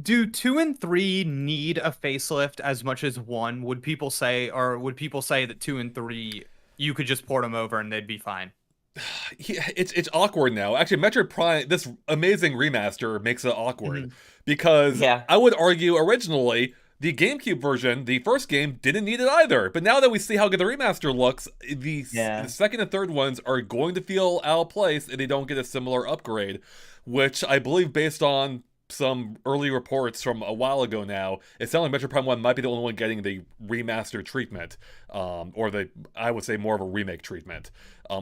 Do 2 and 3 need a facelift as much as 1? Would people say that 2 and 3... you could just port them over and they'd be fine? it's awkward now. Actually, Metroid Prime, this amazing remaster, makes it awkward because Yeah. I would argue originally the GameCube version, the first game, didn't need it either. But now that we see how good the remaster looks, the second and third ones are going to feel out of place if they don't get a similar upgrade, which I believe, based on some early reports from a while ago now, it sounds like Metroid Prime 1 might be the only one getting the remaster treatment, or I would say more of a remake treatment,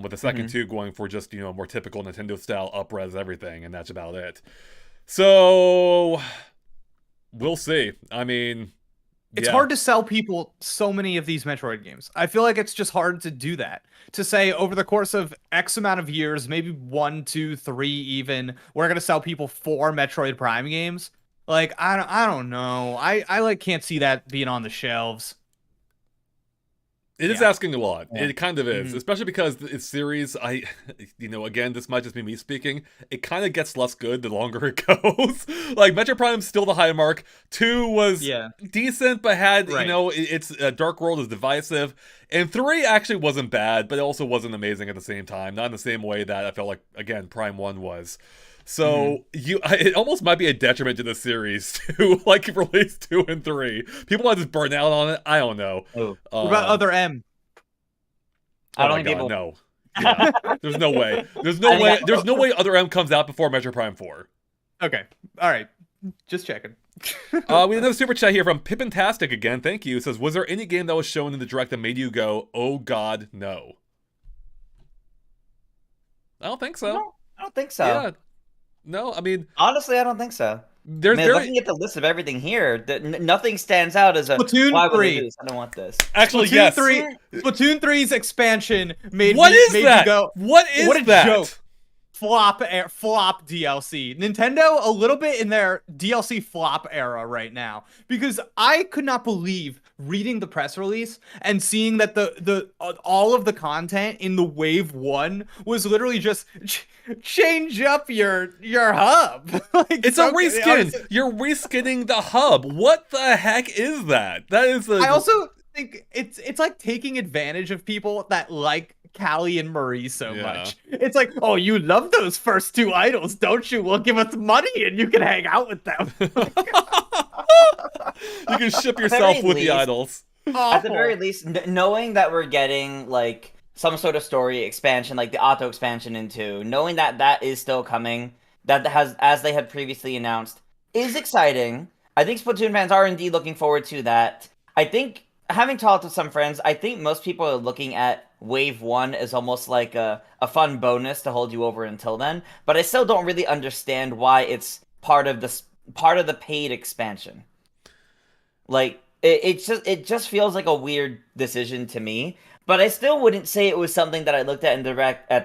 with the second two going for just, more typical Nintendo style up-res everything, and that's about it. So we'll see. I mean, it's hard to sell people so many of these Metroid games. I feel like it's just hard to do that. To say over the course of X amount of years, maybe 1, 2, 3 even, we're gonna sell people 4 Metroid Prime games. Like, I don't know. I like can't see that being on the shelves. It is asking a lot. Yeah. It kind of is, especially because it's series. Again, this might just be me speaking. It kind of gets less good the longer it goes. Like, Metroid Prime's still the high mark. 2 was decent, but had, its Dark World is divisive. And 3 actually wasn't bad, but it also wasn't amazing at the same time. Not in the same way that I felt like, again, Prime 1 was. So it almost might be a detriment to the series to release 2 and 3. People might just burn out on it. I don't know. What about Other M? I don't think people. No. Yeah. There's no way. There's no way. There's no way Other M comes out before Metroid Prime 4. Okay. All right. Just checking. We have another super chat here from Pippintastic again. Thank you. It says, was there any game that was shown in the direct that made you go, oh God, no? I don't think so. No, I don't think so. Yeah. No, I mean, honestly, I don't think so. Looking at the list of everything here, nothing stands out as a Splatoon 3. I don't want this. Actually, Splatoon yes. Splatoon 3's expansion made what me, is made that? Me go, what is what a that? Joke. Flop DLC. Nintendo a little bit in their DLC flop era right now, because I could not believe reading the press release and seeing that the all of the content in the Wave 1 was literally just change up your hub. It's a reskin. You're reskinning the hub. What the heck is that? That is I also think it's like taking advantage of people that like Callie and Marie so much. It's like, oh, you love those first 2 idols, don't you? Well, give us money and you can hang out with them. You can ship yourself with the idols. At the very least, knowing that we're getting some sort of story expansion, like the auto expansion into, knowing that is still coming, that has, as they had previously announced, is exciting. I think Splatoon fans are indeed looking forward to that. I think, having talked with some friends, I think most people are looking at Wave 1 as almost like a fun bonus to hold you over until then, but I still don't really understand why it's part of the paid expansion. It just feels like a weird decision to me, but I still wouldn't say it was something that I looked at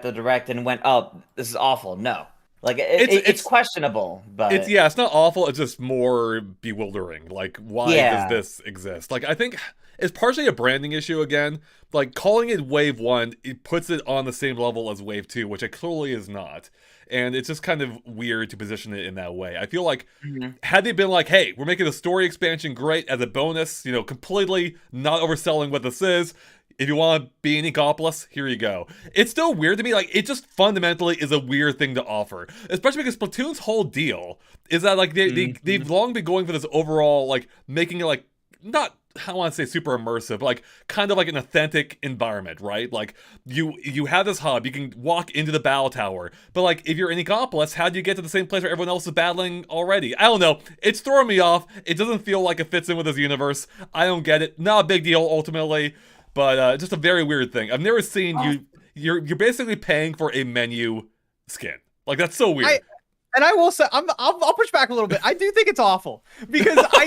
the direct and went, oh, this is awful. No. It's questionable, but it's not awful. It's just more bewildering. Why does this exist? I think it's partially a branding issue again. Calling it Wave 1, it puts it on the same level as Wave 2, which it clearly is not. And it's just kind of weird to position it in that way. I feel like had they been like, hey, we're making the story expansion great as a bonus, completely not overselling what this is. If you want to be an Ecopolis, here you go. It's still weird to me. It just fundamentally is a weird thing to offer. Especially because Splatoon's whole deal is that, they've long been going for this overall, making it, not, I want to say super immersive, but kind of like an authentic environment, right? You have this hub, you can walk into the battle tower, but if you're in Ecopolis, how do you get to the same place where everyone else is battling already? I don't know. It's throwing me off. It doesn't feel like it fits in with this universe. I don't get it. Not a big deal ultimately. But just a very weird thing. I've never seen you're basically paying for a menu skin. That's so weird. I will say, I'll push back a little bit. I do think it's awful because I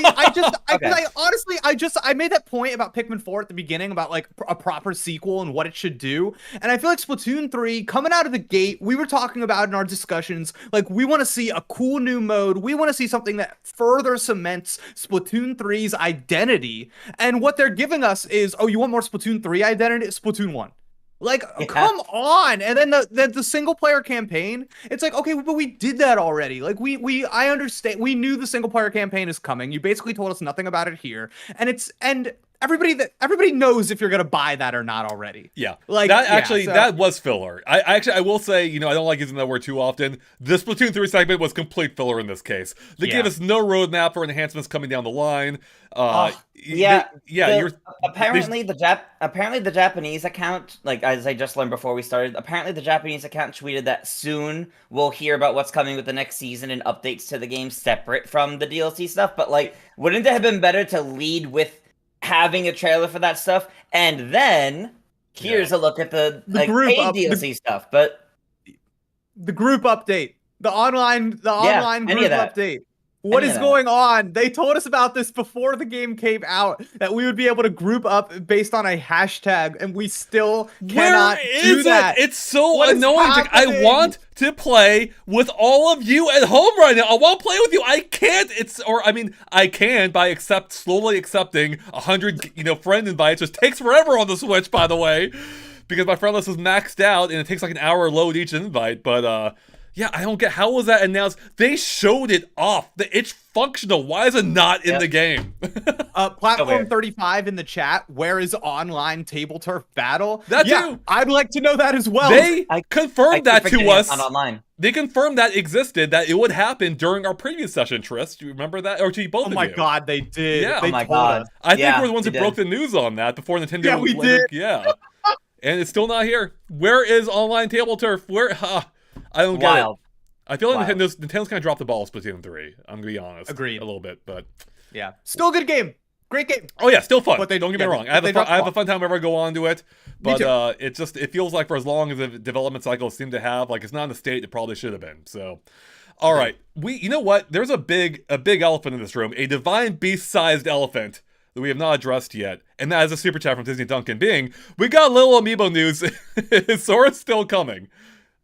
made that point about Pikmin 4 at the beginning about a proper sequel and what it should do. And I feel like Splatoon 3 coming out of the gate, we were talking about in our discussions, we want to see a cool new mode. We want to see something that further cements Splatoon 3's identity. And what they're giving us is, oh, you want more Splatoon 3 identity? Splatoon 1. Come on. And then the single player campaign, it's okay, but we did that already. I understand. We knew the single player campaign is coming. You basically told us nothing about it here. And everybody knows if you're gonna buy that or not already. Yeah, Like that yeah, actually so- that was filler. I will say, I don't like using that word too often. The Splatoon 3 segment was complete filler in this case. They gave us no roadmap for enhancements coming down the line. Apparently the Japanese account, like as I just learned before we started, apparently the Japanese account tweeted that soon we'll hear about what's coming with the next season and updates to the game separate from the DLC stuff. But like, wouldn't it have been better to lead with having a trailer for that stuff and then here's a look at the like group paid DLC stuff? But the group update, the online group update. What is going on? They told us about this before the game came out, that we would be able to group up based on a hashtag, and we still cannot do that. It's so annoying. Like, I want to play with all of you at home right now. I want to play with you. I can't. I can by slowly accepting 100, friend invites, which takes forever on the Switch, by the way, because my friend list is maxed out, and it takes like an hour to load each invite. But yeah, I don't get, how was that announced? They showed it off. It's functional. Why is it not in the game? Platform 35 in the chat. Where is online table turf battle? That too. I'd like to know that as well. They confirmed that to us. Online. They confirmed that existed, that it would happen during our previous session, Tris. Do you remember that? Or to both of you? Oh my god, they did. Yeah. They oh my god. I think we're the ones who broke the news on that before Nintendo. Yeah, we did. Yeah. And it's still not here. Where is online table turf? Where? I don't get it. I feel like Nintendo's kind of dropped the ball with Splatoon 3. I'm going to be honest. Agreed. A little bit, but... Yeah. Still a good game. Great game. Oh yeah, still fun. But don't get me wrong. I have a fun time whenever I go on to it. But it feels like for as long as the development cycles seem to have, like it's not in the state it probably should have been. So, all right. You know what? There's a big elephant in this room. A divine beast-sized elephant that we have not addressed yet. And that is a super chat from Disney Duncan being, we got a little Amiibo news. Is Sora still coming?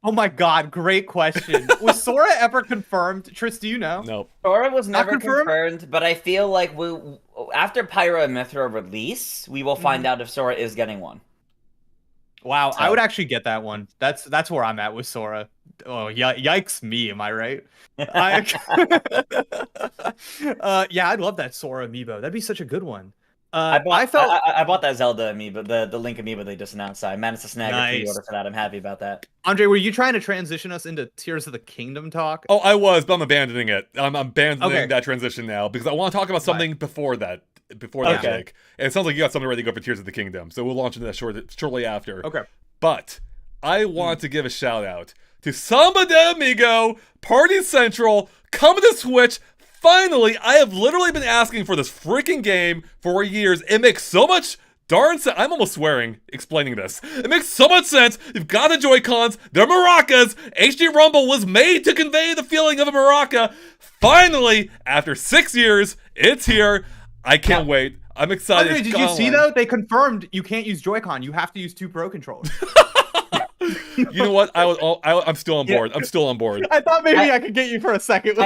Oh my god, great question. Was Sora ever confirmed? Tris, do you know? No. Sora was never confirmed, but I feel like after Pyro and Mythra release, we will find out if Sora is getting one. Wow, I would actually get that one. That's where I'm at with Sora. Oh, yikes me, am I right? Yeah, I'd love that Sora amiibo. That'd be such a good one. I bought that Zelda amiibo, the Link amiibo they just announced. I managed to snag a pre-order for that. I'm happy about that. Andre, were you trying to transition us into Tears of the Kingdom talk? Oh, I was, but I'm abandoning it. I'm abandoning that transition now because I want to talk about something before that, Jake. And it sounds like you got something ready to go for Tears of the Kingdom, so we'll launch into that shortly after. Okay. But I want to give a shout out to Samba de Amigo, Party Central, coming to Switch. Finally, I have literally been asking for this freaking game for years. It makes so much darn sense. I'm almost swearing explaining this. It makes so much sense. You've got the Joy-Cons. They're maracas. HD Rumble was made to convey the feeling of a maraca. Finally, after 6 years, it's here. I can't wait. I'm excited. Andre, did you see, though? They confirmed you can't use Joy-Con. You have to use 2 Pro controllers. You know what? I'm still on board. I'm still on board. I thought maybe I could get you for a second.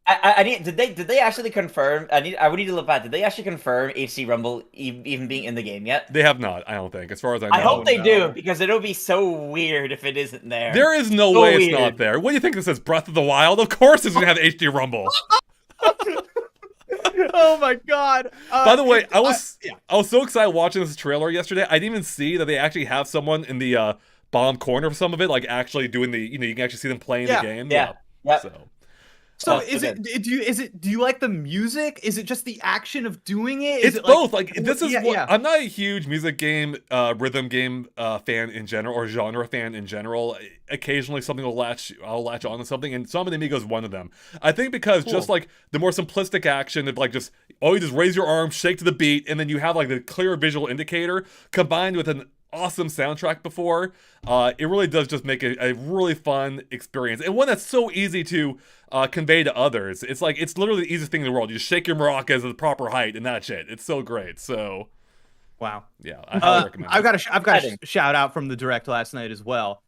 Did they actually confirm? I would need to look back. Did they actually confirm HD Rumble even being in the game yet? They have not. I don't think, as far as I know. I hope they do, because it'll be so weird if it isn't there. There is no way it's not there. What do you think this is? Breath of the Wild? Of course, it's gonna have HD Rumble. Oh my god! By the way, I was so excited watching this trailer yesterday. I didn't even see that they actually have someone in the bottom corner of some of it, like actually doing the. You can actually see them playing the game. Yeah. So do you like the music? Is it just the action of doing it? It's both. I'm not a huge music game, rhythm game fan in general, or genre fan in general. Occasionally something I'll latch on to something, and Samba de Amigo is one of them. I think because just like the more simplistic action of like just you just raise your arm, shake to the beat, and then you have like the clear visual indicator combined with an awesome soundtrack before, it really does just make a really fun experience, and one that's so easy to convey to others. It's like, it's literally the easiest thing in the world. You just shake your maracas at the proper height and that's it. It's so great. So wow. Yeah, I highly recommend it. I've got a shout out from the direct last night as well.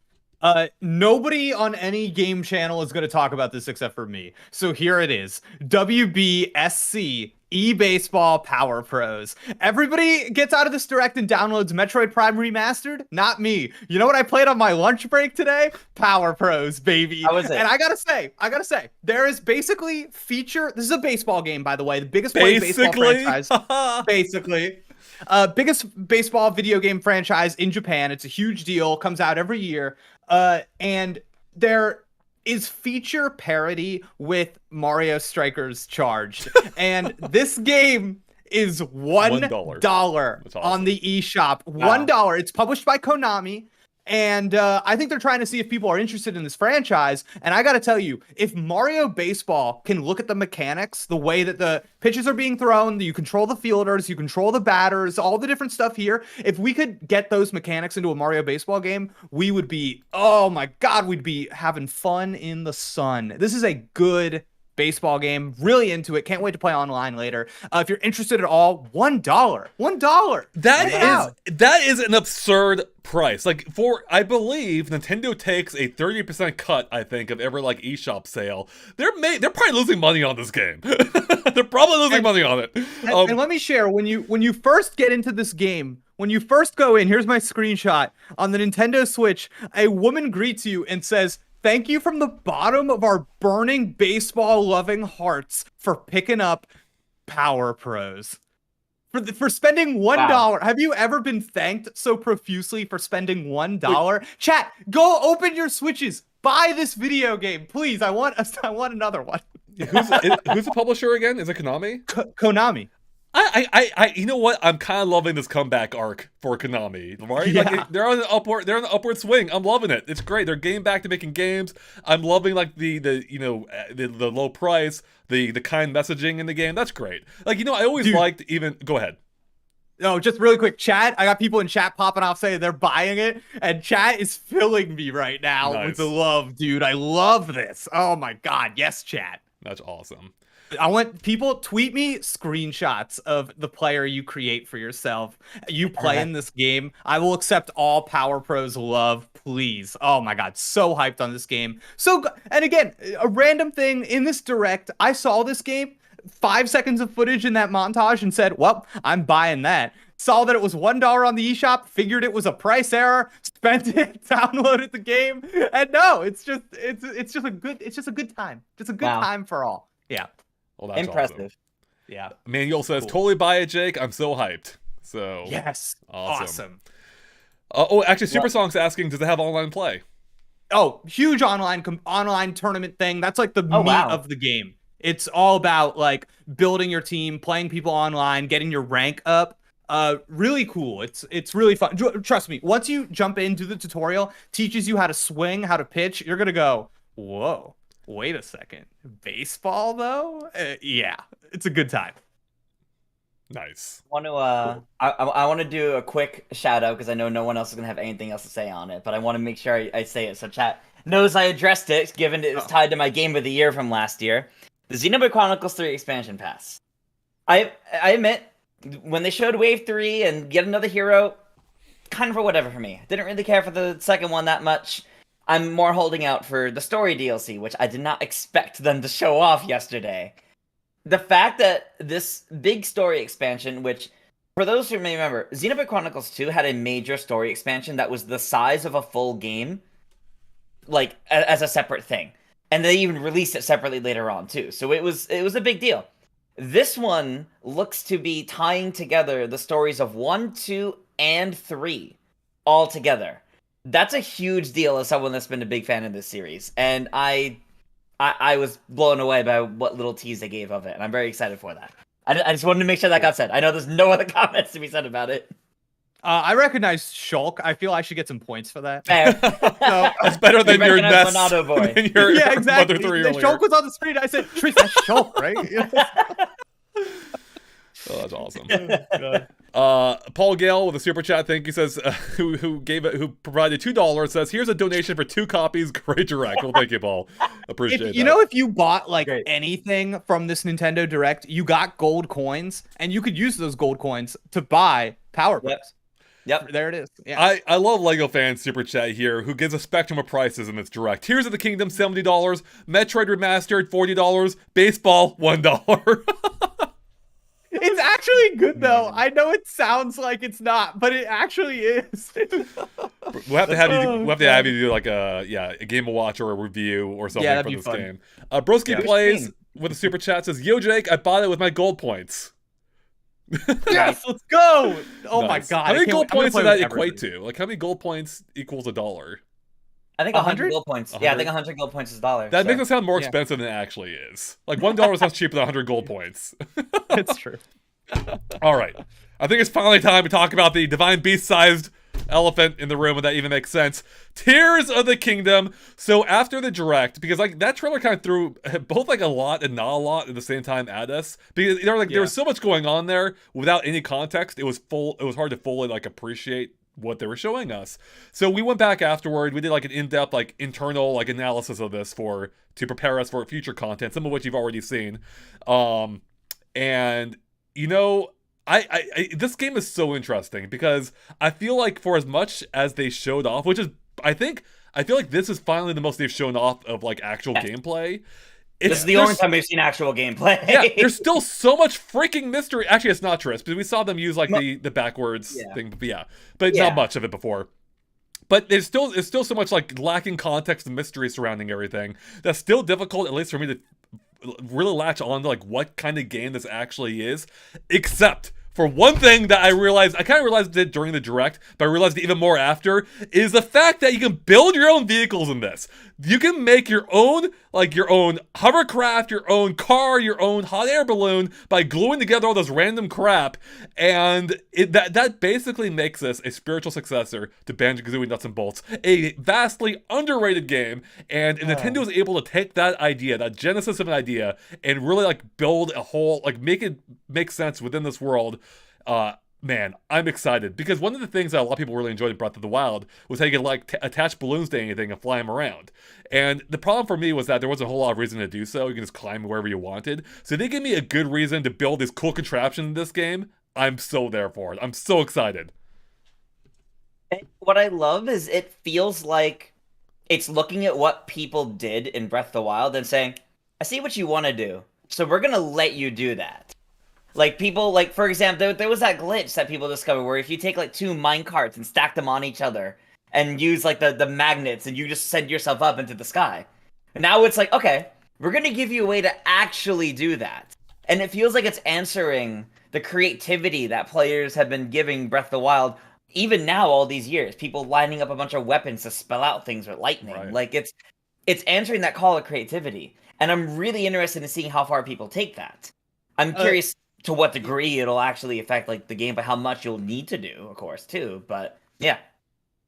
Nobody on any game channel is going to talk about this except for me. So here it is. WBSC eBaseball Power Pros. Everybody gets out of this direct and downloads Metroid Prime Remastered. Not me. You know what I played on my lunch break today? Power Pros, baby. How was it? And I gotta say, there is basically this is a baseball game, by the way, the biggest played baseball franchise. Basically. Biggest baseball video game franchise in Japan. It's a huge deal. Comes out every year. And there is feature parity with Mario Strikers Charged. And this game is $1 That's awesome. on the eShop. $1. It's published by Konami. And I think they're trying to see if people are interested in this franchise. And I got to tell you, if Mario Baseball can look at the mechanics, the way that the pitches are being thrown, you control the fielders, you control the batters, all the different stuff here. If we could get those mechanics into a Mario Baseball game, we would be, oh my God, we'd be having fun in the sun. This is a good baseball game. Really into it. Can't wait to play online later. If you're interested at all, $1. $1. That is an absurd price. Like, I believe Nintendo takes a 30% cut, I think, of every like eShop sale. They're probably losing money on this game. They're probably losing money on it. And let me share, when you first get into this game, when you first go in, here's my screenshot on the Nintendo Switch. A woman greets you and says, "Thank you from the bottom of our burning baseball-loving hearts for picking up Power Pros." For spending $1. Wow. Have you ever been thanked so profusely for spending $1? Chat, go open your Switches. Buy this video game, please. I want another one. Who's the publisher again? Is it Konami? Konami. You know what? I'm kind of loving this comeback arc for Konami, right? Yeah. Like, they're on the upward swing. I'm loving it. It's great. They're getting back to making games. I'm loving like the low price, the kind messaging in the game. That's great. Like, I always liked even. Go ahead. No, just really quick, chat. I got people in chat popping off saying they're buying it, and chat is filling me right now with the love, dude. I love this. Oh my God, yes, chat. That's awesome. I want people tweet me screenshots of the player you create for yourself. You play in this game. I will accept all Power Pros love, please. Oh my God, so hyped on this game. And again, a random thing in this direct, I saw this game, 5 seconds of footage in that montage and said, well, I'm buying that. Saw that it was $1 on the eShop, figured it was a price error, spent it, downloaded the game, and no, it's just a good time. Just a good time for all. Yeah. Well, that's impressive. Awesome. Yeah. Manuel says, totally buy it, Jake. I'm so hyped. So yes. Awesome. Actually, Super Song's asking, does it have online play? Oh, huge online tournament thing. That's like the meat of the game. It's all about like building your team, playing people online, getting your rank up. Really cool. It's really fun. Trust me, once you jump into the tutorial, teaches you how to swing, how to pitch, you're gonna go, whoa, wait a second. Baseball though? Yeah, it's a good time. Nice. I want to do a quick shout out because I know no one else is gonna have anything else to say on it, but I want to make sure I say it so chat knows I addressed it, given it was tied to my game of the year from last year. The Xenoblade Chronicles 3 expansion pass. I admit, when they showed Wave 3 and Yet Another Hero, kind of for whatever for me. Didn't really care for the second one that much. I'm more holding out for the story DLC, which I did not expect them to show off yesterday. The fact that this big story expansion, which, for those who may remember, Xenoblade Chronicles 2 had a major story expansion that was the size of a full game, like, as a separate thing. And they even released it separately later on, too. So it was a big deal. This one looks to be tying together the stories of 1, 2, and 3 all together. That's a huge deal as someone that's been a big fan of this series. And I was blown away by what little tease they gave of it. And I'm very excited for that. I just wanted to make sure that got said. I know there's no other comments to be said about it. I recognize Shulk. I feel I should get some points for that. Fair. That's better than your Ness. Boy. Yeah, exactly. The Shulk was on the screen. I said, Trish, that's Shulk, right? Oh, that's awesome. Paul Gale with a super chat, thank you, says who provided $2, says here's a donation for 2 copies. Great direct. Well, thank you, Paul. Appreciate it. You know, if you bought like anything from this Nintendo Direct, you got gold coins, and you could use those gold coins to buy Power Pros. Yep. There it is. Yeah. I love Lego Fan Super Chat here, who gives a spectrum of prices in this direct. Tears of the Kingdom, $70. Metroid Remastered, $40. Baseball, $1. It's actually good, though. I know it sounds like it's not, but it actually is. We'll have to have you do like a Game & Watch or a review or something for this game. Broski Plays with a super chat says, yo, Jake, I bought it with my gold points. Yes, let's go. Oh my Nice. god. How many gold points did that everybody. equate to? Like, how many gold points equals $1? I think 100 gold points. Yeah, I 100? think 100 gold points is $1. That so. makes it sound more Yeah. expensive than it actually is. Like, $1 sounds cheaper than 100 gold points. It's true. All right. I think it's finally time to talk about the divine beast-sized elephant in the room, and that even makes sense. Tears of the Kingdom. So after the direct, because like that trailer kind of threw both like a lot and not a lot at the same time at us, because there was so much going on there without any context. It was hard to fully like appreciate what they were showing us. So we went back afterward. We did like an in-depth like internal like analysis of this to prepare us for future content, some of which you've already seen. And you know, I this game is so interesting because I feel like for as much as they showed off, which is I feel like this is finally the most they've shown off of like actual gameplay. This is the only time we've seen actual gameplay. Yeah, there's still so much freaking mystery. Actually, it's not Tris, because we saw them use like the backwards thing. But not much of it before. But there's still so much like lacking context and mystery surrounding everything. That's still difficult, at least for me to really latch on to like what kind of game this actually is, except for one thing that I kind of realized it during the direct, but I realized it even more after, is the fact that you can build your own vehicles in this. You can make your own hovercraft, your own car, your own hot air balloon by gluing together all this random crap, and that basically makes this a spiritual successor to Banjo-Kazooie Nuts and Bolts, a vastly underrated game, and Nintendo was able to take that idea, that genesis of an idea, and really like build a whole, like make it make sense within this world. Man, I'm excited because one of the things that a lot of people really enjoyed in Breath of the Wild was how you could like attach balloons to anything and fly them around. And the problem for me was that there wasn't a whole lot of reason to do so. You can just climb wherever you wanted. So they gave me a good reason to build this cool contraption in this game. I'm so there for it. I'm so excited. What I love is it feels like it's looking at what people did in Breath of the Wild and saying, I see what you want to do, so we're going to let you do that. Like, people, like, for example, there was that glitch that people discovered where if you take, like, 2 minecarts and stack them on each other and use, like, the magnets and you just send yourself up into the sky. And now it's like, okay, we're going to give you a way to actually do that. And it feels like it's answering the creativity that players have been giving Breath of the Wild, even now, all these years. People lining up a bunch of weapons to spell out things with lightning. Right. Like, it's answering that call of creativity. And I'm really interested in seeing how far people take that. I'm curious to what degree it'll actually affect like the game, but how much you'll need to do, of course, too. But yeah,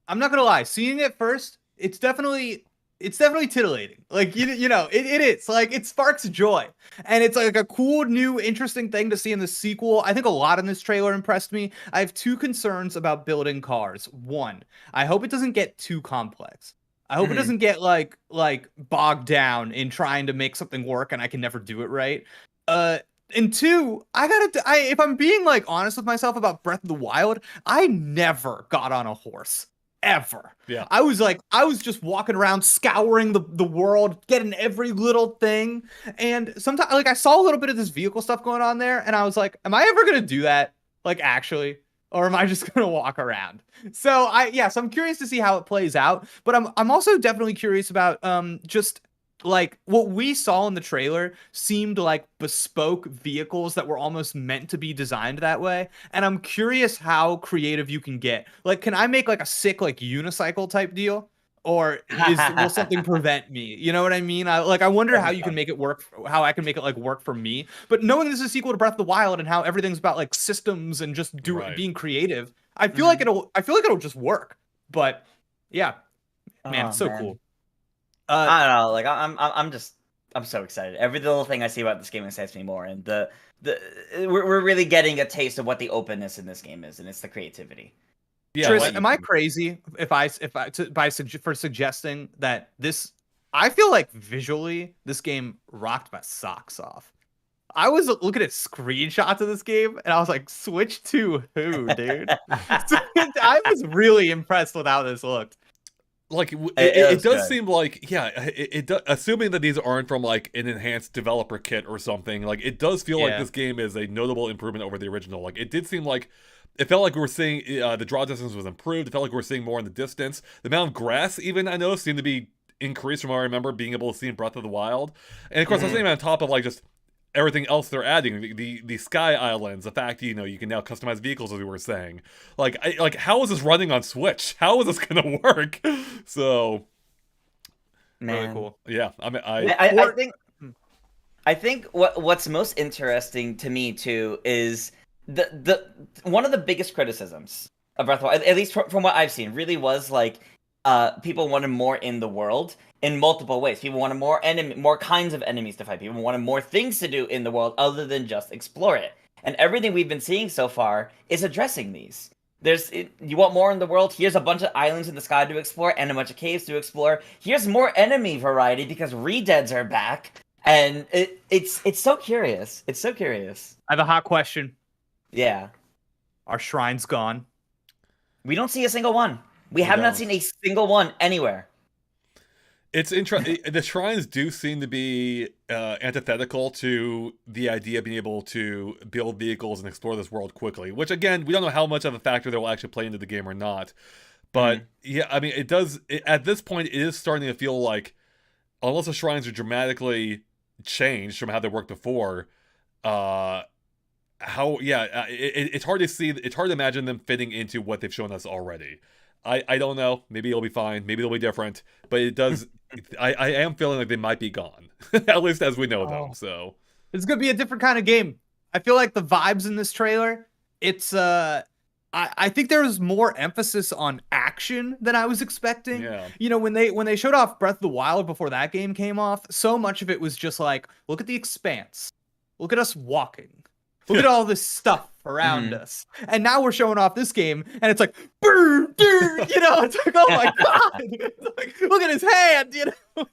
I'm not gonna lie. Seeing it first, it's definitely titillating. Like you know, it is like it sparks joy, and it's like a cool, new, interesting thing to see in the sequel. I think a lot in this trailer impressed me. I have 2 concerns about building cars. One, I hope it doesn't get too complex. I hope it doesn't get like bogged down in trying to make something work, and I can never do it right. And 2, if I'm being like honest with myself about Breath of the Wild, I never got on a horse. Ever. Yeah. I was just walking around scouring the world, getting every little thing. And sometimes like I saw a little bit of this vehicle stuff going on there, and I was like, am I ever gonna do that? Like actually? Or am I just gonna walk around? So I'm curious to see how it plays out. But I'm also definitely curious about just like what we saw in the trailer seemed like bespoke vehicles that were almost meant to be designed that way, and I'm curious how creative you can get. Like, can I make like a sick like unicycle type deal, or will something prevent me? You know what I mean? I wonder how you can make it work, how I can make it like work for me. But knowing this is a sequel to Breath of the Wild and how everything's about like systems and just being creative, I feel like it'll just work. But yeah, man, it's so cool. I don't know. Like I'm so excited. Every little thing I see about this game excites me more, and we're really getting a taste of what the openness in this game is, and it's the creativity. Yeah, Tris, am I crazy for suggesting that this? I feel like visually this game rocked my socks off. I was looking at screenshots of this game, and I was like, "Switch to who, dude?" I was really impressed with how this looked. Like it does seem like it does, assuming that these aren't from like an enhanced developer kit or something, like it does feel like this game is a notable improvement over the original. Like it did seem like it felt like we were seeing the draw distance was improved. It felt like we were seeing more in the distance. The amount of grass even I noticed seemed to be increased from what I remember being able to see in Breath of the Wild. And of course I was thinking on top of like just everything else they're adding, the sky islands, the fact you know you can now customize vehicles, as we were saying. Like how is this running on Switch? How is this gonna work? So Man. Really cool. yeah, I mean, I think what's most interesting to me too is the one of the biggest criticisms of Breath of the Wild, at least from what I've seen, really was like people wanted more in the world in multiple ways. People wanted more kinds of enemies to fight. People wanted more things to do in the world other than just explore it. And everything we've been seeing so far is addressing these. You want more in the world? Here's a bunch of islands in the sky to explore and a bunch of caves to explore. Here's more enemy variety because Redeads are back. And it's so curious. It's so curious. I have a hot question. Yeah. Are shrines gone? We don't see a single one. We have not seen a single one anywhere. It's interesting. The shrines do seem to be antithetical to the idea of being able to build vehicles and explore this world quickly, which again, we don't know how much of a factor that will actually play into the game or not. But yeah, I mean, at this point, it is starting to feel like, unless the shrines are dramatically changed from how they worked before, it's hard to see, it's hard to imagine them fitting into what they've shown us already. I don't know. Maybe it'll be fine. Maybe it'll be different. But it does. I am feeling like they might be gone, at least as we know them. So it's gonna be a different kind of game. I feel like the vibes in this trailer. It's I think there was more emphasis on action than I was expecting. Yeah. You know, when they showed off Breath of the Wild before that game came off, so much of it was just like, look at the expanse, look at us walking. Look at all this stuff around us. And now we're showing off this game, and it's like, brr, brr, you know, it's like, oh my God. It's like, look at his hand, you know.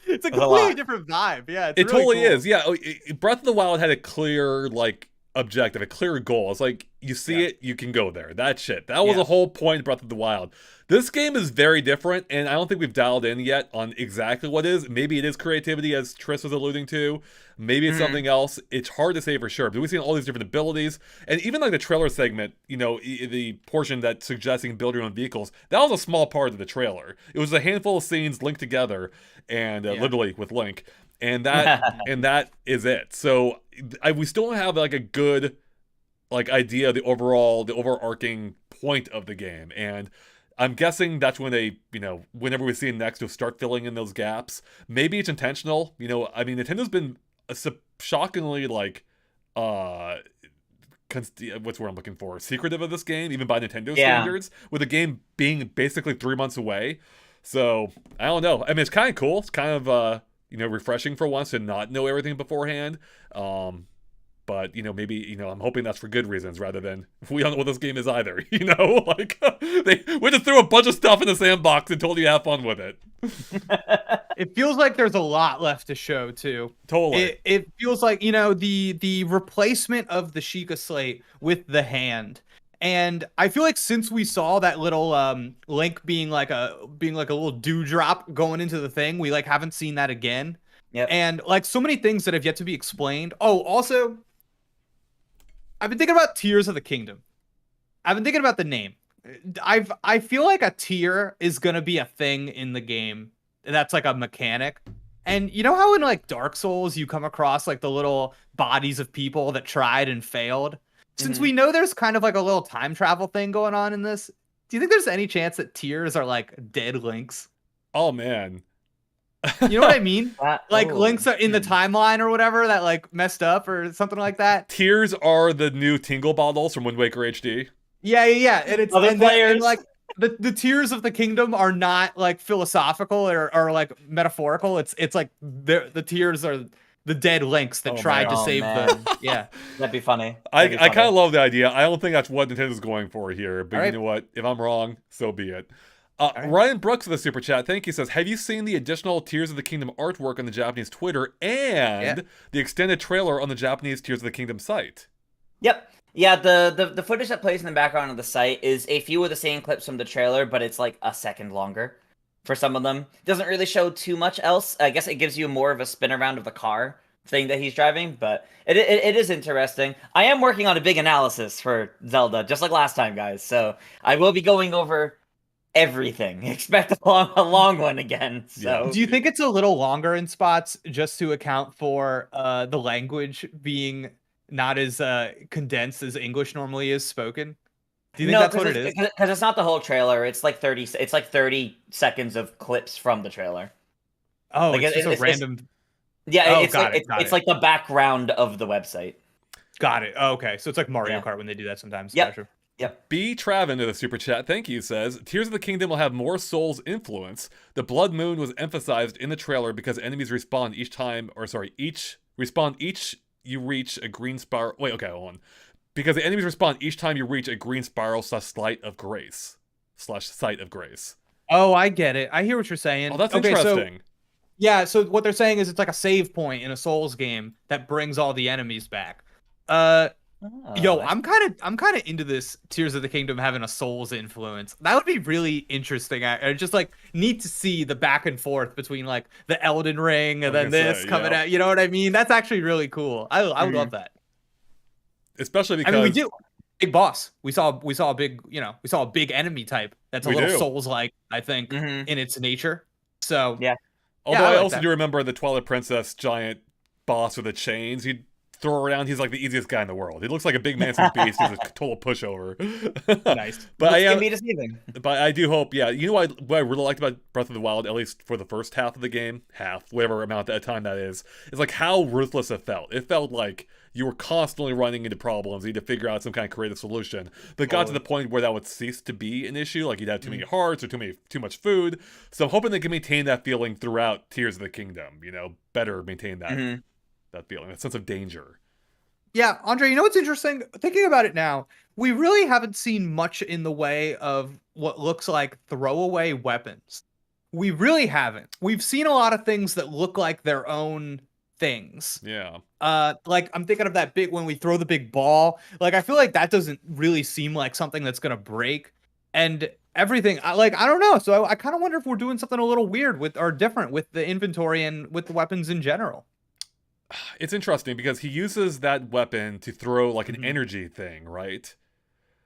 It's a completely different vibe. Yeah, it really totally cool. Is. Yeah, Breath of the Wild had a clear, like, objective, a clear goal. It's like, you see it, you can go there. That's it. That was the whole point of Breath of the Wild. This game is very different, and I don't think we've dialed in yet on exactly what it is. Maybe it is creativity, as Triss was alluding to. Maybe it's something else. It's hard to say for sure. But we've seen all these different abilities, and even like the trailer segment, you know, the portion that suggesting build your own vehicles, that was a small part of the trailer. It was a handful of scenes linked together, and literally with Link, and that and that is it. So we still don't have like a good like idea of the overarching point of the game, and I'm guessing that's when they, you know, whenever we see it next, to start filling in those gaps. Maybe it's intentional. You know, I mean, Nintendo's been shockingly like, what's the word I'm looking for? Secretive of this game, even by Nintendo standards, with the game being basically 3 months away. So I don't know. I mean, it's kind of cool. It's kind of you know, refreshing for once to not know everything beforehand. But, you know, maybe, you know, I'm hoping that's for good reasons rather than we don't know what this game is either, you know? Like, we just threw a bunch of stuff in the sandbox and told you to have fun with it. It feels like there's a lot left to show, too. Totally. It feels like, you know, the replacement of the Sheikah Slate with the hand. And I feel like since we saw that little Link being like a little dewdrop going into the thing, we like haven't seen that again. Yep. And like so many things that have yet to be explained. Oh, also, I've been thinking about Tears of the Kingdom. I've been thinking about the name. I feel like a tear is gonna be a thing in the game. That's like a mechanic. And you know how in like Dark Souls you come across like the little bodies of people that tried and failed? Since we know there's kind of like a little time travel thing going on in this, do you think there's any chance that tears are like dead links? Oh man. You know what I mean? Like links are in the timeline or whatever that like messed up or something like that. Tears are the new tingle bottles from Wind Waker HD. Yeah. And it's other players. And like the tears of the kingdom are not like philosophical or like metaphorical. It's like the tears are the dead links that tried to save them. Yeah. That'd be funny. I kind of love the idea. I don't think that's what Nintendo's going for here, but you know what? If I'm wrong, so be it. Ryan Brooks with a super chat, thank you, says, have you seen the additional Tears of the Kingdom artwork on the Japanese Twitter and the extended trailer on the Japanese Tears of the Kingdom site? Yep. Yeah, the footage that plays in the background of the site is a few of the same clips from the trailer, but it's like a second longer for some of them. Doesn't really show too much else. I guess it gives you more of a spin around of the car thing that he's driving, but it is interesting. I am working on a big analysis for Zelda, just like last time, guys. So I will be going over everything. Expect a long one again. So Do you think it's a little longer in spots just to account for the language being not as condensed as English normally is spoken? Do you think no, that's what it is? because it's not the whole trailer. It's like 30. It's like 30 seconds of clips from the trailer. Oh, Like it's just a random. yeah, Oh, it's got like it, got it's it. like the background of the website. Got it. Oh, okay, so it's like Mario Yeah. Kart when they do that sometimes. Yep. Gotcha. Yep. B. Traven to the super chat, thank you, says, Tears of the Kingdom will have more Souls influence. The Blood Moon was emphasized in the trailer because enemies respawn each time, each you reach a green spiral. Wait, okay, hold on. Because the enemies respawn each time you reach a green spiral /site of grace. Oh, I get it. I hear what you're saying. Oh, that's okay, interesting. So, yeah, so what they're saying is it's like a save point in a Souls game that brings all the enemies back. Yo, I'm kind of into this Tears of the Kingdom having a Souls influence. That would be really interesting. Just like neat to see the back and forth between like the Elden Ring and then this coming out. You know what I mean? That's actually really cool. I would love that. Especially because I mean, we do big boss. We saw a big, we saw a big enemy type that's a little Souls-like, I think, in its nature. So yeah. Although I also do remember the Twilight Princess giant boss with the chains. He'd throw around. He's like the easiest guy in the world. He looks like a big man from beast. He's a total pushover. Nice. But But I do hope, yeah. You know what I really liked about Breath of the Wild, at least for the first half of the game, whatever amount of time that is like how ruthless it felt. It felt like you were constantly running into problems. You had to figure out some kind of creative solution. But it got to the point where that would cease to be an issue. Like you'd have too many hearts or too much food. So I'm hoping they can maintain that feeling throughout Tears of the Kingdom. Better maintain that that feeling, that sense of danger. Yeah, Andre, you know what's interesting? Thinking about it now, we really haven't seen much in the way of what looks like throwaway weapons. We really haven't. We've seen a lot of things that look like their own things. Yeah. Like I'm thinking of that big when we throw the big ball. Like I feel like that doesn't really seem like something that's gonna break. And everything, I don't know. So I kind of wonder if we're doing something a little weird or different with the inventory and with the weapons in general. It's interesting because he uses that weapon to throw like an energy thing, right?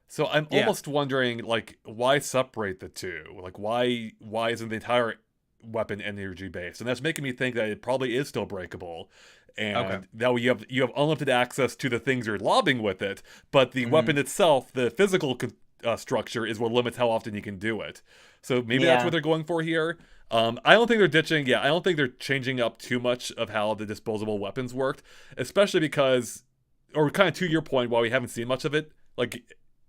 So I'm almost wondering, like, why separate the two? Like, why isn't the entire weapon energy based? And that's making me think that it probably is still breakable, and that way you have unlimited access to the things you're lobbing with it, but the weapon itself, the physical structure, is what limits how often you can do it. So maybe that's what they're going for here. I don't think they're ditching. Yeah, I don't think they're changing up too much of how the disposable weapons worked, especially because, or kind of to your point, while we haven't seen much of it, like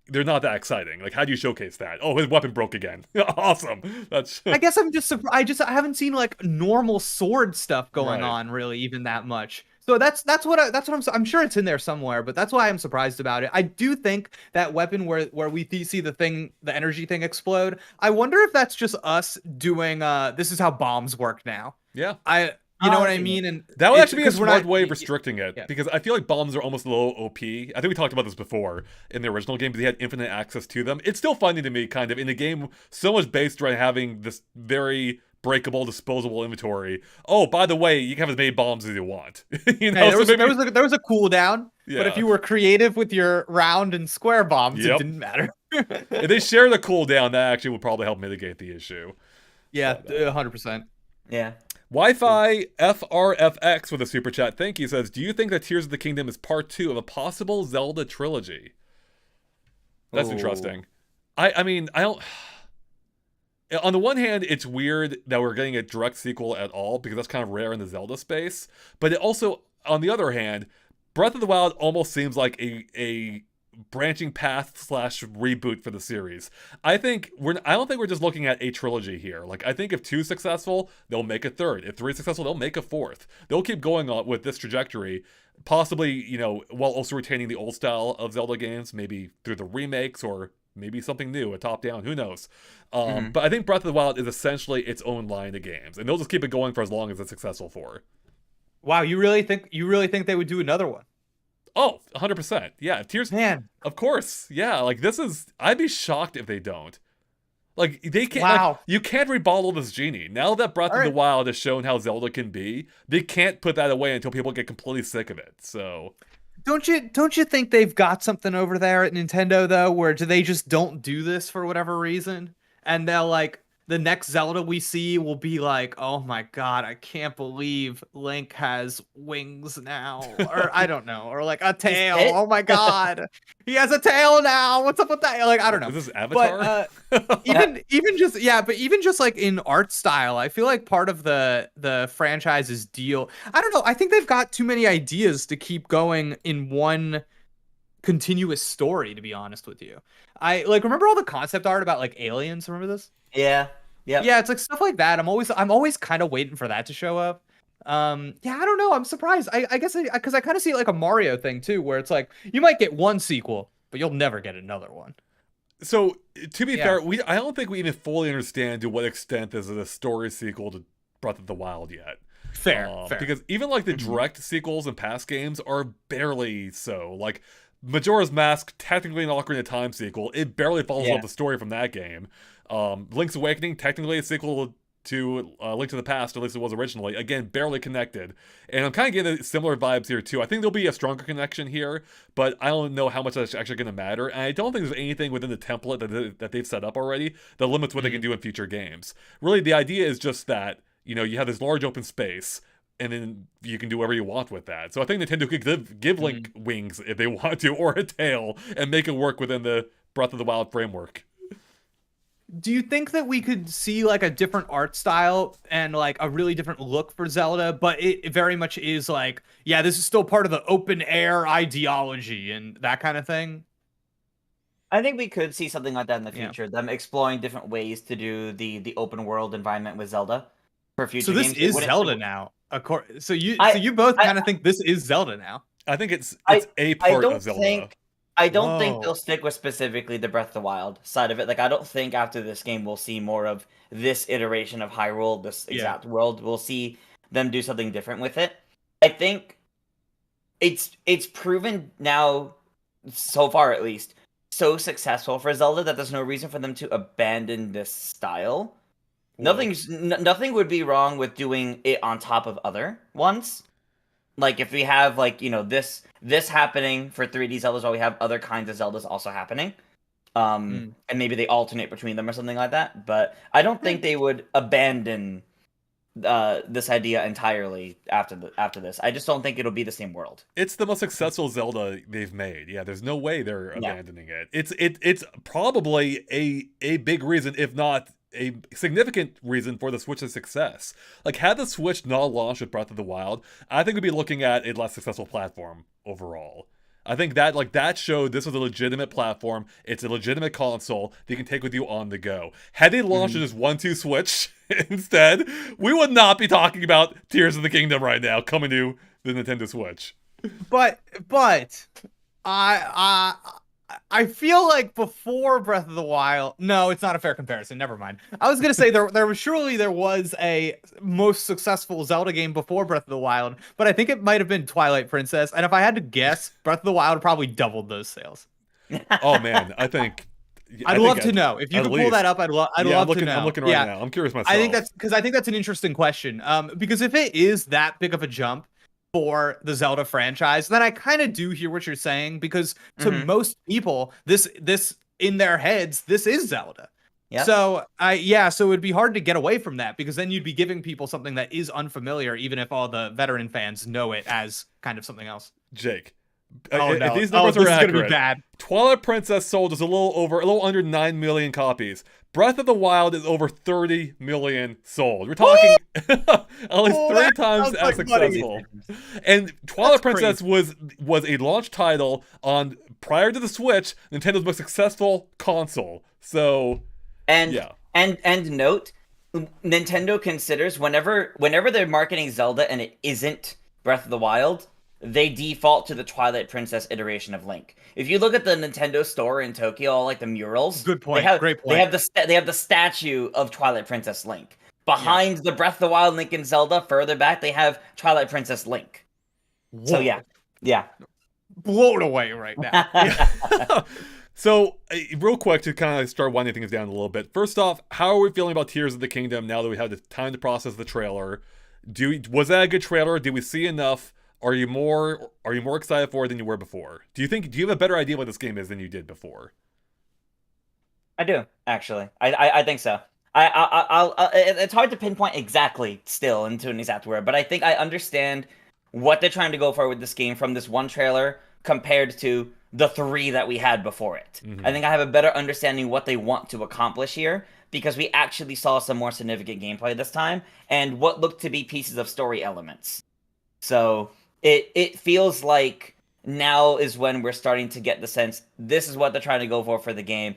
they're not that exciting. Like, how do you showcase that? Oh, his weapon broke again. Awesome. That's. I guess I'm just surprised. I haven't seen like normal sword stuff going on really even that much. So that's what I'm sure it's in there somewhere, but that's why I'm surprised about it. I do think that weapon where we see the energy thing explode. I wonder if that's just us doing this is how bombs work now. Yeah. You know what I mean? And that would actually be a smart way of not restricting it, because I feel like bombs are almost a little OP. I think we talked about this before in the original game, but they had infinite access to them. It's still funny to me, kind of, in a game so much based around having this very breakable, disposable inventory. Oh, by the way, you can have as many bombs as you want. Hey, there was a cooldown, but if you were creative with your round and square bombs, it didn't matter. If they share the cooldown, that actually would probably help mitigate the issue. Yeah, 100%. Yeah. Wi-Fi FRFX with a super chat, thank you, says, do you think that Tears of the Kingdom is part 2 of a possible Zelda trilogy? That's interesting. I mean, I don't... On the one hand, it's weird that we're getting a direct sequel at all, because that's kind of rare in the Zelda space. But it also, on the other hand, Breath of the Wild almost seems like a branching path / reboot for the series. I don't think we're just looking at a trilogy here. Like, I think if 2 is successful, they'll make a 3rd. If 3 is successful, they'll make a 4th. They'll keep going on with this trajectory, possibly, while also retaining the old style of Zelda games, maybe through the remakes or maybe something new, a top-down, who knows. But I think Breath of the Wild is essentially its own line of games, and they'll just keep it going for as long as it's successful for. Wow, you really think they would do another one? Oh, 100%. Yeah, Tears. Man, of course. Yeah, like I'd be shocked if they don't. Like, they can't. Wow. Like, you can't rebottle this genie. Now that Breath of the Wild has shown how Zelda can be, they can't put that away until people get completely sick of it. So. Don't you think they've got something over there at Nintendo though, where they just don't do this for whatever reason? and they'll like the next Zelda we see will be like, oh my god, I can't believe Link has wings now, or I don't know, or like a tail. Oh my god, he has a tail now. What's up with that? Like I don't know. Is this Avatar? But even just like in art style, I feel like part of the franchise's deal. I don't know. I think they've got too many ideas to keep going in one continuous story, to be honest with you. I like remember all the concept art about like aliens. Remember this? Yeah. Yeah, it's like stuff like that. I'm always kind of waiting for that to show up. Yeah, I don't know. I'm surprised. I guess because I kind of see it like a Mario thing too, where it's like you might get one sequel, but you'll never get another one. So to be fair, I don't think we even fully understand to what extent this is a story sequel to Breath of the Wild yet. Fair. Because even like the direct sequels in past games are barely so. Like Majora's Mask, technically an Ocarina of Time sequel, it barely follows up the story from that game. Link's Awakening, technically a sequel to Link to the Past, at least it was originally. Again, barely connected. And I'm kind of getting similar vibes here too. I think there'll be a stronger connection here, but I don't know how much that's actually going to matter. And I don't think there's anything within the template that they've set up already that limits what they can do in future games. Really, the idea is just that, you know, you have this large open space, and then you can do whatever you want with that. So I think Nintendo could give Link wings if they want to, or a tail, and make it work within the Breath of the Wild framework. Do you think that we could see like a different art style and like a really different look for Zelda, but it very much is like, yeah, this is still part of the open air ideology and that kind of thing? I think we could see something like that in the future. Them exploring different ways to do the open world environment with Zelda for future So this games. is Zelda now. So you both kind of think this is Zelda now. I think it's a part of Zelda. I don't think they'll stick with specifically the Breath of the Wild side of it. Like, I don't think after this game we'll see more of this iteration of Hyrule, this exact world. We'll see them do something different with it. I think it's proven now, so far at least, so successful for Zelda that there's no reason for them to abandon this style. Nothing would be wrong with doing it on top of other ones. Like, if we have, like, you know, this happening for 3D Zeldas while we have other kinds of Zeldas also happening. And maybe they alternate between them or something like that. But I don't think they would abandon this idea entirely after this. I just don't think it'll be the same world. It's the most successful Zelda they've made. Yeah, there's no way they're abandoning it. It's probably a big reason, if not a significant reason, for the Switch's success. Like, had the Switch not launched with Breath of the Wild, I think we'd be looking at a less successful platform overall. I think that showed this was a legitimate platform. It's a legitimate console that you can take with you on the go. Had they launched it as 1-2 Switch instead, we would not be talking about Tears of the Kingdom right now coming to the Nintendo Switch. But I feel like before Breath of the Wild, no, it's not a fair comparison. Never mind. I was gonna say there was a most successful Zelda game before Breath of the Wild, but I think it might have been Twilight Princess. And if I had to guess, Breath of the Wild probably doubled those sales. Oh man, I'd love to know if you could pull that up. I'd love to know. I'm looking right now. I'm curious myself. I think that's an interesting question. Because if it is that big of a jump for the Zelda franchise, then I kind of do hear what you're saying, because to most people, this in their heads, this is Zelda. Yeah. So so it would be hard to get away from that, because then you'd be giving people something that is unfamiliar, even if all the veteran fans know it as kind of something else. Jake, no. if these numbers are accurate, gonna be bad. Twilight Princess sold just a little under 9 million copies. Breath of the Wild is over 30 million sold. We're talking at least 3 times as successful. And Twilight Princess was a launch title on, prior to the Switch, Nintendo's most successful console. So and note, Nintendo considers whenever they're marketing Zelda and it isn't Breath of the Wild, they default to the Twilight Princess iteration of Link. If you look at the Nintendo store in Tokyo, all like the murals, great point. They have the statue of Twilight Princess Link. Behind the Breath of the Wild Link and Zelda, further back, they have Twilight Princess Link. Whoa. So yeah. Blown away right now. So, real quick to kind of start winding things down a little bit. First off, how are we feeling about Tears of the Kingdom now that we had the time to process the trailer? Was that a good trailer? Did we see enough? Are you more excited for it than you were before? Do you have a better idea what this game is than you did before? I do actually. I think so. It's hard to pinpoint exactly still into an exact word, but I think I understand what they're trying to go for with this game from this one trailer compared to the three that we had before it. I think I have a better understanding what they want to accomplish here because we actually saw some more significant gameplay this time and what looked to be pieces of story elements. So it feels like now is when we're starting to get the sense this is what they're trying to go for the game.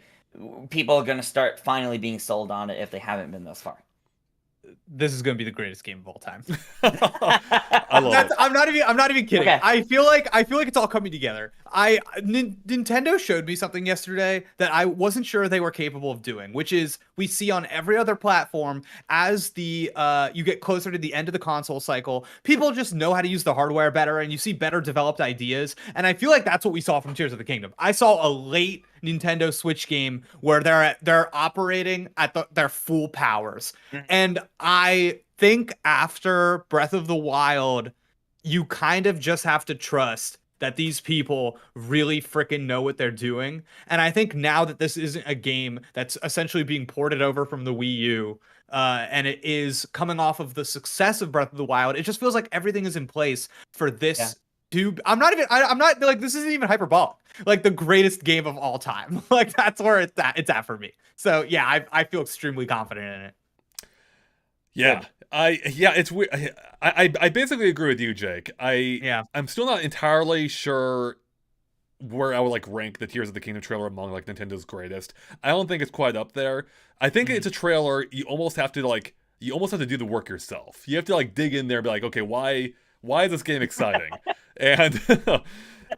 People are going to start finally being sold on it if they haven't been thus far. This is going to be the greatest game of all time. I love it. I'm not even kidding. Okay. I feel like it's all coming together. Nintendo showed me something yesterday that I wasn't sure they were capable of doing, which is we see on every other platform as the you get closer to the end of the console cycle, people just know how to use the hardware better and you see better developed ideas. And I feel like that's what we saw from Tears of the Kingdom. I saw a late Nintendo Switch game where they're operating at their full powers. And I think after Breath of the Wild, you kind of just have to trust that these people really freaking know what they're doing. And I think now that this isn't a game that's essentially being ported over from the Wii U, and it is coming off of the success of Breath of the Wild, it just feels like everything is in place for this. I'm not like, this isn't even hyperbolic. Like the greatest game of all time. Like that's where it's at for me. So yeah, I feel extremely confident in it. Yeah. It's weird. I basically agree with you, Jake. I'm still not entirely sure where I would like rank the Tears of the Kingdom trailer among like Nintendo's greatest. I don't think it's quite up there. I think it's a trailer you almost have to do the work yourself. You have to like dig in there and be like, okay, why is this game exciting? and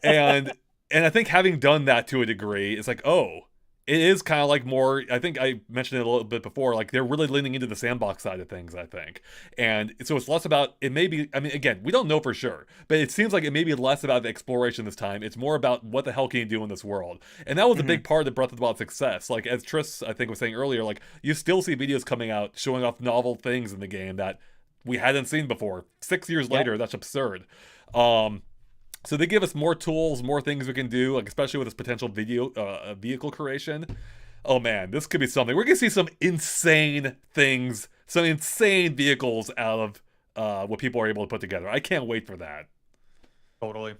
and I think having done that to a degree, it's like, oh, it is kind of like more, I think I mentioned it a little bit before, like they're really leaning into the sandbox side of things, I think. And so it's less about, it may be, I mean, again, we don't know for sure, but it seems like it may be less about the exploration this time. It's more about what the hell can you do in this world. And that was a big part of the Breath of the Wild success. Like, as Tris, I think, was saying earlier, like, you still see videos coming out showing off novel things in the game that we hadn't seen before. 6 years later, that's absurd. So they give us more tools, more things we can do, like especially with this potential vehicle creation. Oh man, this could be something. We're gonna see some insane things, some insane vehicles out of what people are able to put together. I can't wait for that. Totally.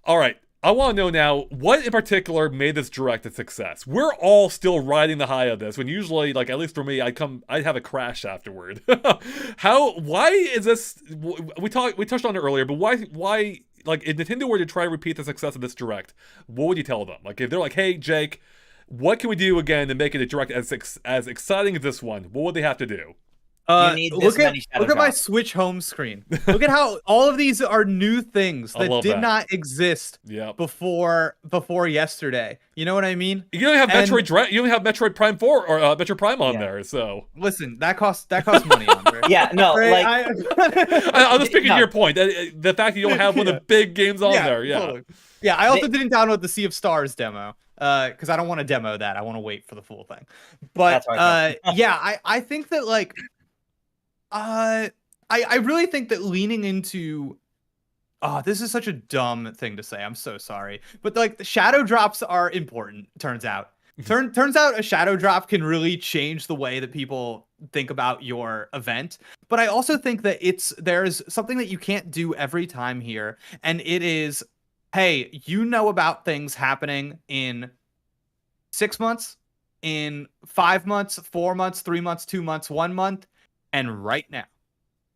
All right, I want to know now what in particular made this direct a success. We're all still riding the high of this. When usually, like at least for me, I'd have a crash afterward. Why is this? We touched on it earlier, but why? Like, if Nintendo were to try to repeat the success of this direct, what would you tell them? Like, if they're like, hey, Jake, what can we do again to make it a direct as exciting as this one? What would they have to do? Look at my Switch home screen. Look at how all of these are new things that did not exist before yesterday. You know what I mean? You don't have Metroid Prime 4 or Metroid Prime on there. So listen, that costs money, Andre. Yeah, no, right? I'm just speaking to your point. The fact that you don't have one of the big games on there. Yeah. Totally. Yeah, I also didn't download the Sea of Stars demo. Because I don't want to demo that. I want to wait for the full thing. But I think that like I really think that leaning into this is such a dumb thing to say. I'm so sorry. But like the shadow drops are important, turns out. Turns out a shadow drop can really change the way that people think about your event. But I also think that there's something that you can't do every time here, and it is, hey, you know about things happening in 6 months, in 5 months, 4 months, 3 months, 2 months, 1 month, and right now.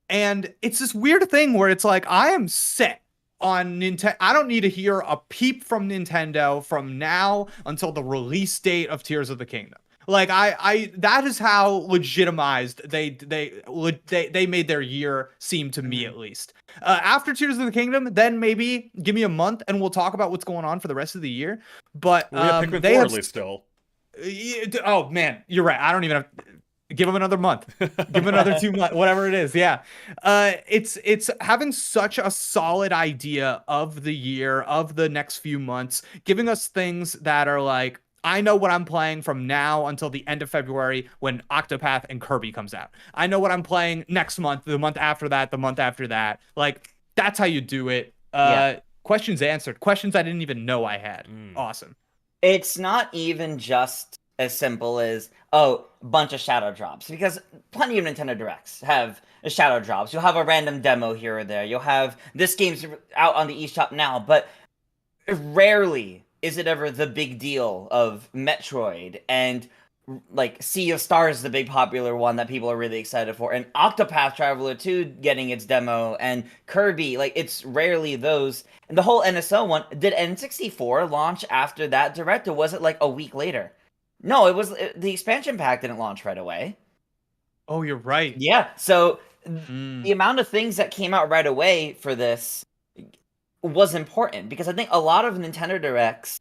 And it's this weird thing where it's like, I am set on Nintendo. I don't need to hear a peep from Nintendo from now until the release date of Tears of the Kingdom. Like that is how legitimized they made their year seem to me, at least. After Tears of the Kingdom, then maybe give me a month and we'll talk about what's going on for the rest of the year. But we have Pikmin 4 at least still. Oh man, you're right. I don't even have. Give them another month. Give them another 2 months, whatever it is. Yeah. It's having such a solid idea of the year, of the next few months, giving us things that are like, I know what I'm playing from now until the end of February when Octopath and Kirby comes out. I know what I'm playing next month, the month after that, the month after that. Like, that's how you do it. Questions answered. Questions I didn't even know I had. Awesome. It's not even just as simple as, oh, bunch of shadow drops, because plenty of Nintendo Directs have shadow drops. You'll have a random demo here or there. You'll have this game's out on the eShop now, but rarely is it ever the big deal of Metroid and like Sea of Stars, the big popular one that people are really excited for, and Octopath Traveler 2 getting its demo, and Kirby. Like, it's rarely those. And the whole NSO one, did N64 launch after that direct, or was it like a week later? No, it was the expansion pack didn't launch right away. Oh, you're right. Yeah, so the amount of things that came out right away for this was important, because I think a lot of Nintendo Directs,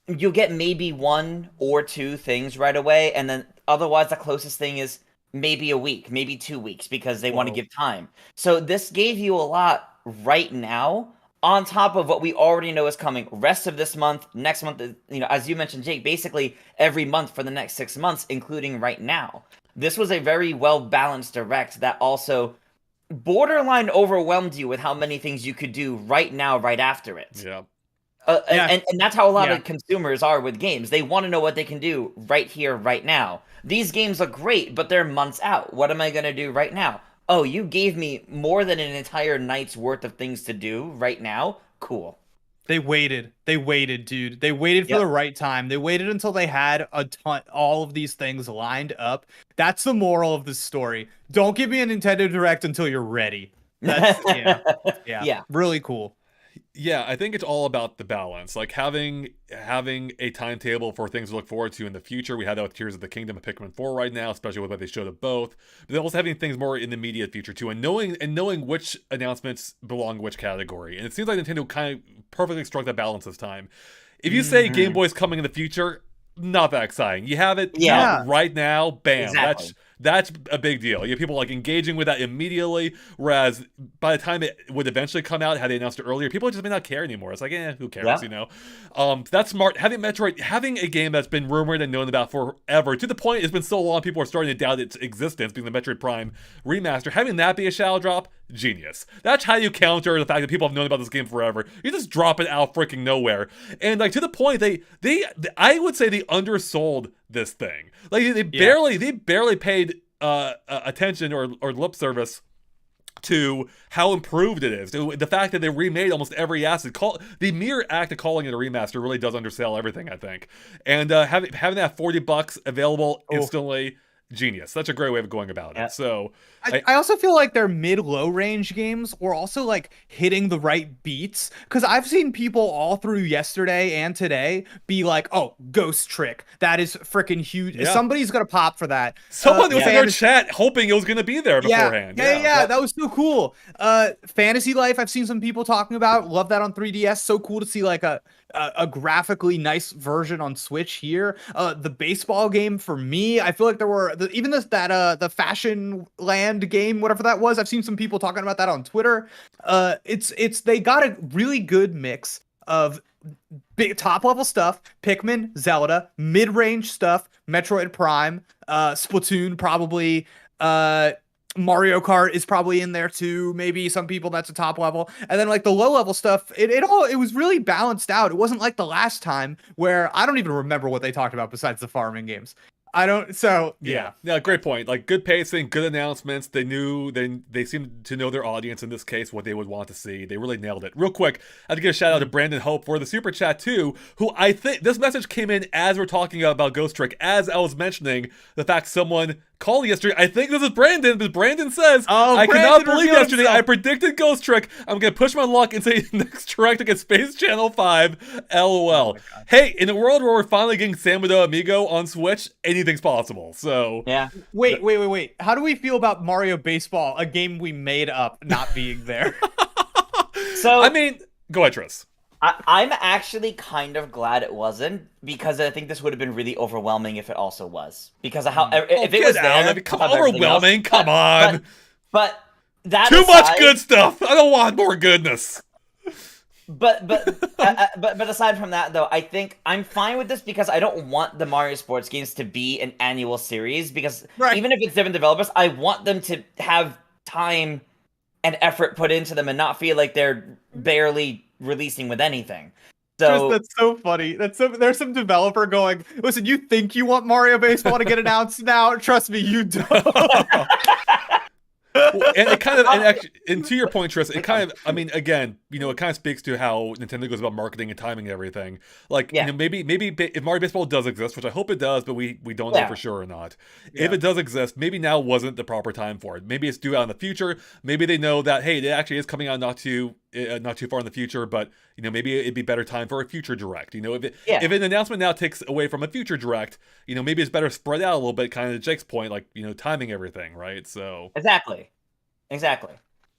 you'll get maybe 1 or 2 things right away, and then otherwise the closest thing is maybe a week, maybe 2 weeks, because they want to give time. So this gave you a lot right now, on top of what we already know is coming rest of this month, next month, as you mentioned, Jake, basically every month for the next 6 months, including right now. This was a very well-balanced direct that also borderline overwhelmed you with how many things you could do right now, right after it. Yeah. And that's how a lot of consumers are with games. They want to know what they can do right here, right now. These games are great, but they're months out. What am I going to do right now? Oh, you gave me more than an entire night's worth of things to do right now? Cool. They waited, dude. They waited for the right time. They waited until they had all of these things lined up. That's the moral of this story. Don't give me a Nintendo Direct until you're ready. That's, yeah, really cool. Yeah, I think it's all about the balance. Like having a timetable for things to look forward to in the future. We had that with Tears of the Kingdom and Pikmin 4 right now, especially with what they showed of both. But then also having things more in the immediate future too, and knowing which announcements belong to which category. And it seems like Nintendo kind of perfectly struck that balance this time. If you say Game Boy's coming in the future, not that exciting. You have it right now, bam. Exactly. That's a big deal. You have people like engaging with that immediately, whereas by the time it would eventually come out, had they announced it earlier, people just may not care anymore. It's like, who cares, That's smart. Having Metroid, having a game that's been rumored and known about forever, to the point it's been so long people are starting to doubt its existence, being the Metroid Prime remaster, having that be a shadow drop, genius. That's how you counter the fact that people have known about this game forever. You just drop it out freaking nowhere. And like to the point, they I would say they undersold this thing. Like they barely paid attention or lip service to how improved it is. The fact that they remade almost every asset. The mere act of calling it a remaster really does undersell everything, I think. And having that $40 available instantly, genius. That's a great way of going about it. So I also feel like their mid-low range games were also like hitting the right beats, because I've seen people all through yesterday and today be like, oh, Ghost Trick, that is freaking huge. Somebody's gonna pop for that. Someone was in our chat hoping it was gonna be there beforehand. Yeah, that was so cool. Fantasy Life, I've seen some people talking about. Love that on 3DS. So cool to see like a graphically nice version on Switch here. The baseball game, for me, I feel like there were the Fashion Land game, whatever that was. I've seen some people talking about that on Twitter. They got a really good mix of big top level stuff, Pikmin, Zelda, mid-range stuff, Metroid Prime, Splatoon probably, Mario Kart is probably in there too. Maybe some people that's a top level, and then like the low level stuff. It was really balanced out. It wasn't like the last time where I don't even remember what they talked about besides the farming games. I don't. So yeah, great point. Like good pacing, good announcements. They seemed to know their audience in this case, what they would want to see. They really nailed it. Real quick, I have to give a shout out to Brandon Hope for the super chat too. Who I think this message came in as we're talking about Ghost Trick, as I was mentioning the fact someone called yesterday. I think this is Brandon, because Brandon says, I cannot believe yesterday I predicted Ghost Trick. I'm going to push my luck and say next direct against Space Channel 5. LOL. Hey, in a world where we're finally getting Samba Amiibo on Switch, anything's possible. So yeah. Wait. How do we feel about Mario Baseball, a game we made up, not being there? So I mean, go ahead, Tris. I'm actually kind of glad it wasn't, because I think this would have been really overwhelming if it also was. Because of how if it was there, overwhelming. Come on, but that too much good stuff. I don't want more goodness. But aside from that, though, I think I'm fine with this, because I don't want the Mario sports games to be an annual series. Because even if it's different developers, I want them to have time and effort put into them and not feel like they're barely releasing with anything. So that's so funny. There's some developer going, listen, you think you want Mario Baseball to get announced now? Trust me, you don't. Well, and it kind of, and actually, and to your point, Tris, it kind of, I mean, again, it kind of speaks to how Nintendo goes about marketing and timing and everything. Like, maybe if Mario Baseball does exist, which I hope it does, but we don't know for sure or not. Yeah. If it does exist, maybe now wasn't the proper time for it. Maybe it's due out in the future. Maybe they know that, hey, it actually is coming out not too far in the future, but maybe it'd be better time for a future direct. If an announcement now takes away from a future direct, maybe it's better spread out a little bit, kind of to Jake's point, like timing everything, right? So exactly,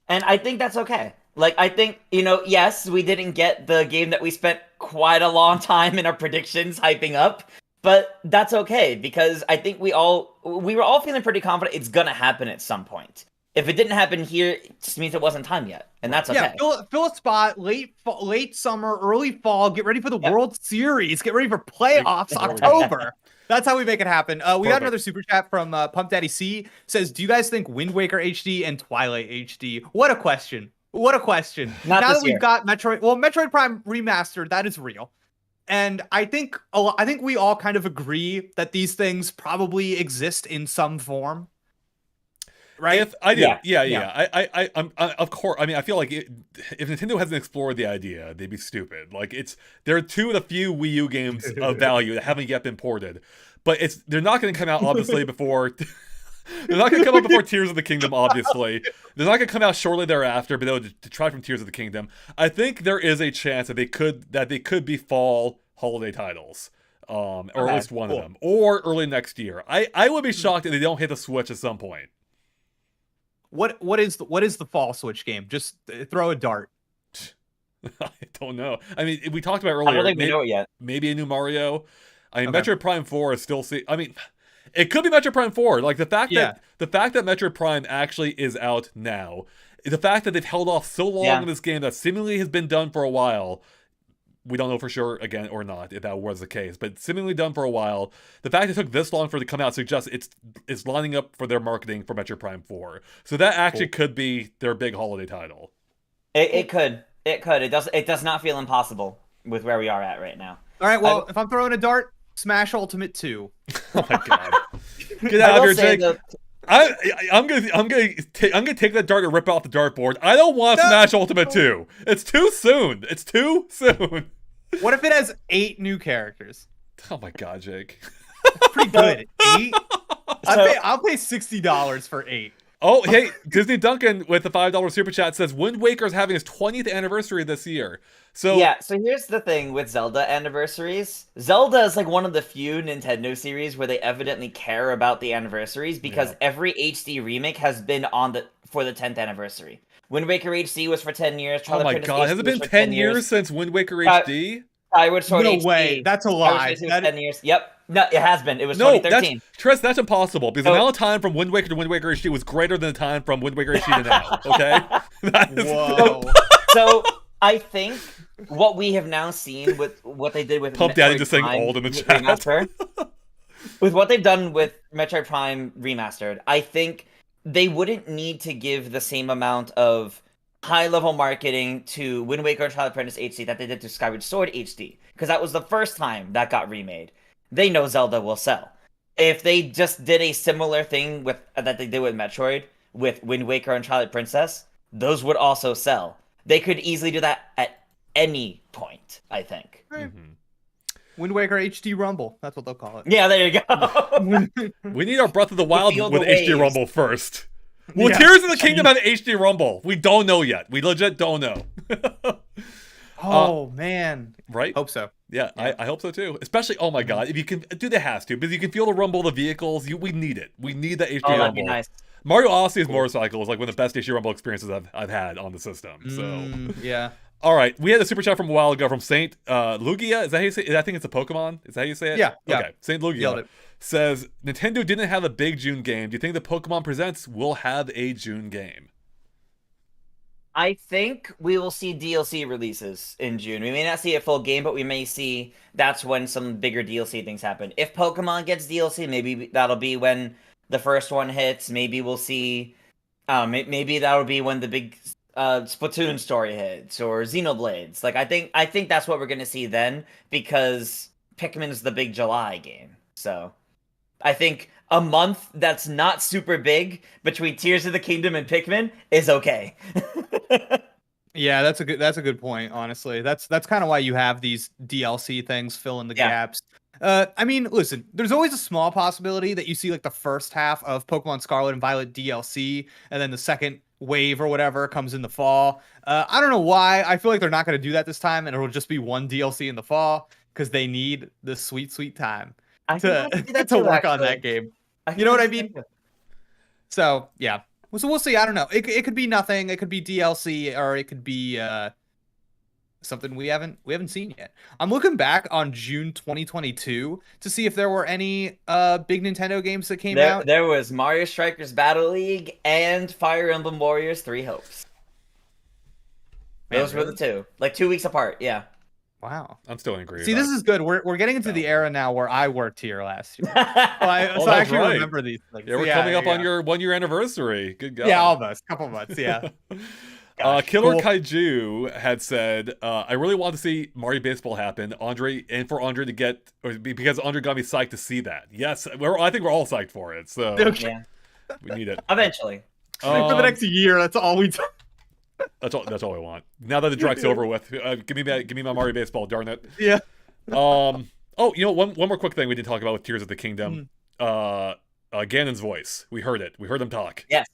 and I think that's okay. Like, I think yes, we didn't get the game that we spent quite a long time in our predictions hyping up, but that's okay because I think we were all feeling pretty confident it's gonna happen at some point. If it didn't happen here, it just means it wasn't time yet, and that's okay. Yeah, fill a spot, late summer, early fall. Get ready for the World Series. Get ready for playoffs, October. That's how we make it happen. We got another super chat from Pump Daddy C. Says, do you guys think Wind Waker HD and Twilight HD? What a question. What a question. Not now this that we've year. got Metroid Prime Remastered, that is real. And I think we all kind of agree that these things probably exist in some form. Right? I do. Yeah. I'm of course. I mean, I feel like if Nintendo hasn't explored the idea, they'd be stupid. Like, there are two of the few Wii U games of value that haven't yet been ported, but they're not going to come out obviously before. They're not going to come out before Tears of the Kingdom. Obviously, they're not going to come out shortly thereafter. But to try from Tears of the Kingdom, I think there is a chance that they could be fall holiday titles. Or at least one of them, or early next year. I would be shocked if they don't hit the Switch at some point. What is the fall Switch game? Just throw a dart. I don't know. I mean, we talked about earlier. I don't think we know it yet. Maybe a new Mario. I mean, Metroid Prime 4 is still. I mean, it could be Metroid Prime 4. Like the fact that Metroid Prime actually is out now, the fact that they've held off so long in this game that seemingly has been done for a while. We don't know for sure, again, or not, if that was the case, but seemingly done for a while. The fact it took this long for it to come out suggests it's lining up for their marketing for Metroid Prime 4. So that actually could be their big holiday title. It could. It does not feel impossible with where we are at right now. All right, well, if I'm throwing a dart, Smash Ultimate 2. Oh my god. Get out of here, Jake. I'm gonna take that dart and rip off the dartboard. I don't want Smash Ultimate 2. It's too soon. What if it has 8 new characters? Oh my god, Jake. Pretty good. 8? I'll pay $60 for 8. Oh, hey, Disney Duncan with the $5 super chat says Wind Waker is having his 20th anniversary this year. So here's the thing with Zelda anniversaries. Zelda is like one of the few Nintendo series where they evidently care about the anniversaries because every HD remake has been for the 10th anniversary. Wind Waker HD was for 10 years. Oh my god, has it been 10 years since Wind Waker HD? Skyward Sword no HD. Way, that's a lie. 10 years. Yep. No, it has been. It was 2013. That's impossible because the amount of time from Wind Waker to Wind Waker HD was greater than the time from Wind Waker HD to now. Okay. Whoa. So I think what we have now seen with what they did with Pump Daddy just saying old in the chat. Remaster, with what they've done with Metroid Prime Remastered, I think they wouldn't need to give the same amount of high-level marketing to Wind Waker and Twilight Princess HD that they did to Skyward Sword HD, because that was the first time that got remade. They know Zelda will sell. If they just did a similar thing that they did with Metroid, with Wind Waker and Twilight Princess, those would also sell. They could easily do that at any point, I think. Mm-hmm. Wind Waker HD Rumble. That's what they'll call it. Yeah, there you go. We need our Breath of the Wild with HD Rumble first. Well, Tears of the Kingdom had HD Rumble. We don't know yet. We legit don't know. Man. Right? Hope so. Yeah. I hope so too. Especially, oh my god, if you can, dude, it has to, because you can feel the rumble of the vehicles. We need it. We need that HD Rumble. That'd be nice. Mario Odyssey's motorcycle is like one of the best HD Rumble experiences I've had on the system. So yeah. All right, we had a super chat from a while ago from Saint Lugia. Is that how you say it? I think it's a Pokemon. Is that how you say it? Yeah. Okay. Saint Lugia says Nintendo didn't have a big June game. Do you think the Pokemon Presents will have a June game? I think we will see DLC releases in June. We may not see a full game, but we may see that's when some bigger DLC things happen. If Pokemon gets DLC, maybe that'll be when the first one hits. Maybe we'll see. Maybe that'll be when the big Splatoon story hits or Xenoblades. Like I think that's what we're gonna see then, because Pikmin's the big July game. So I think a month that's not super big between Tears of the Kingdom and Pikmin is okay. Yeah, that's a good point, honestly. That's kind of why you have these DLC things fill in the Yeah. gaps. I mean, listen, there's always a small possibility that you see like the first half of Pokemon Scarlet and Violet DLC, and then the second wave or whatever comes in the fall. I don't know why. I feel like they're not going to do that this time, and it'll just be one DLC in the fall because they need the sweet, sweet time I think to I can do that to too, work on actually. that game. I You think know what I that's mean? good. So yeah. So we'll see. I don't know. It could be nothing. It could be DLC, or it could be something we haven't seen yet. I'm looking back on June 2022 to see if there were any big Nintendo games that came out. There was Mario Strikers Battle League and Fire Emblem Warriors 3 Hopes. Man, Those were the two. Like 2 weeks apart, yeah. Wow. I'm still angry. See, this is good. We're getting into the era now where I worked here last year. So Oh, I that's actually right. remember these things. Yeah, we're coming up on your 1-year anniversary. Good God. Yeah, almost. Couple months, yeah. Gosh, Killer cool. Kaiju had said, I really want to see Mario Baseball happen. For Andre to get, because Andre got me psyched to see that. Yes, I think we're all psyched for it. So Okay. Yeah. we need it. Eventually. For the next year, that's all we do. That's all I want. Now that the direct's over with, give me my Mario Baseball, darn it. Yeah. Oh, you know, one more quick thing we did talk about with Tears of the Kingdom. Ganon's voice. We heard it. We heard him talk. Yes.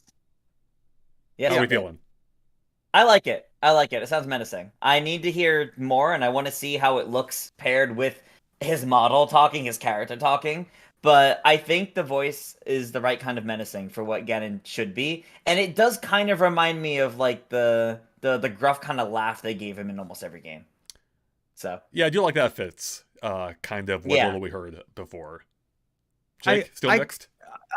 Yes. How are we I did. feeling? I like it. I like it. It sounds menacing. I need to hear more, and I want to see how it looks paired with his model talking, his character talking. But I think the voice is the right kind of menacing for what Ganon should be, and it does kind of remind me of like the gruff kind of laugh they gave him in almost every game. So Yeah, I do like that fits. Kind of what Yeah. little we heard before. Jake, still mixed?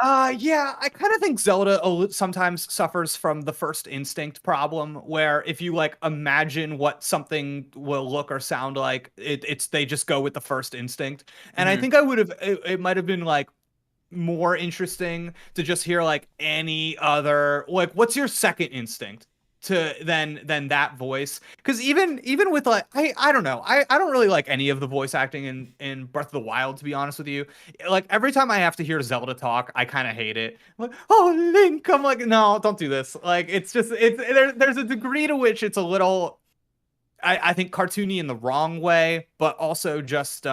Yeah, I kind of think Zelda sometimes suffers from the first instinct problem, where if you like imagine what something will look or sound like, they just go with the first instinct. And I Mhm. think it might have been like more interesting to just hear like any other, like, what's your second instinct to than that voice? Because even with like I don't know, I don't really like any of the voice acting in Breath of the Wild, to be honest with you. Like every time I have to hear Zelda talk, I kind of hate it. I'm like, oh, Link, I'm like, no, don't do this. Like it's just there's a degree to which it's a little I think cartoony in the wrong way, but also just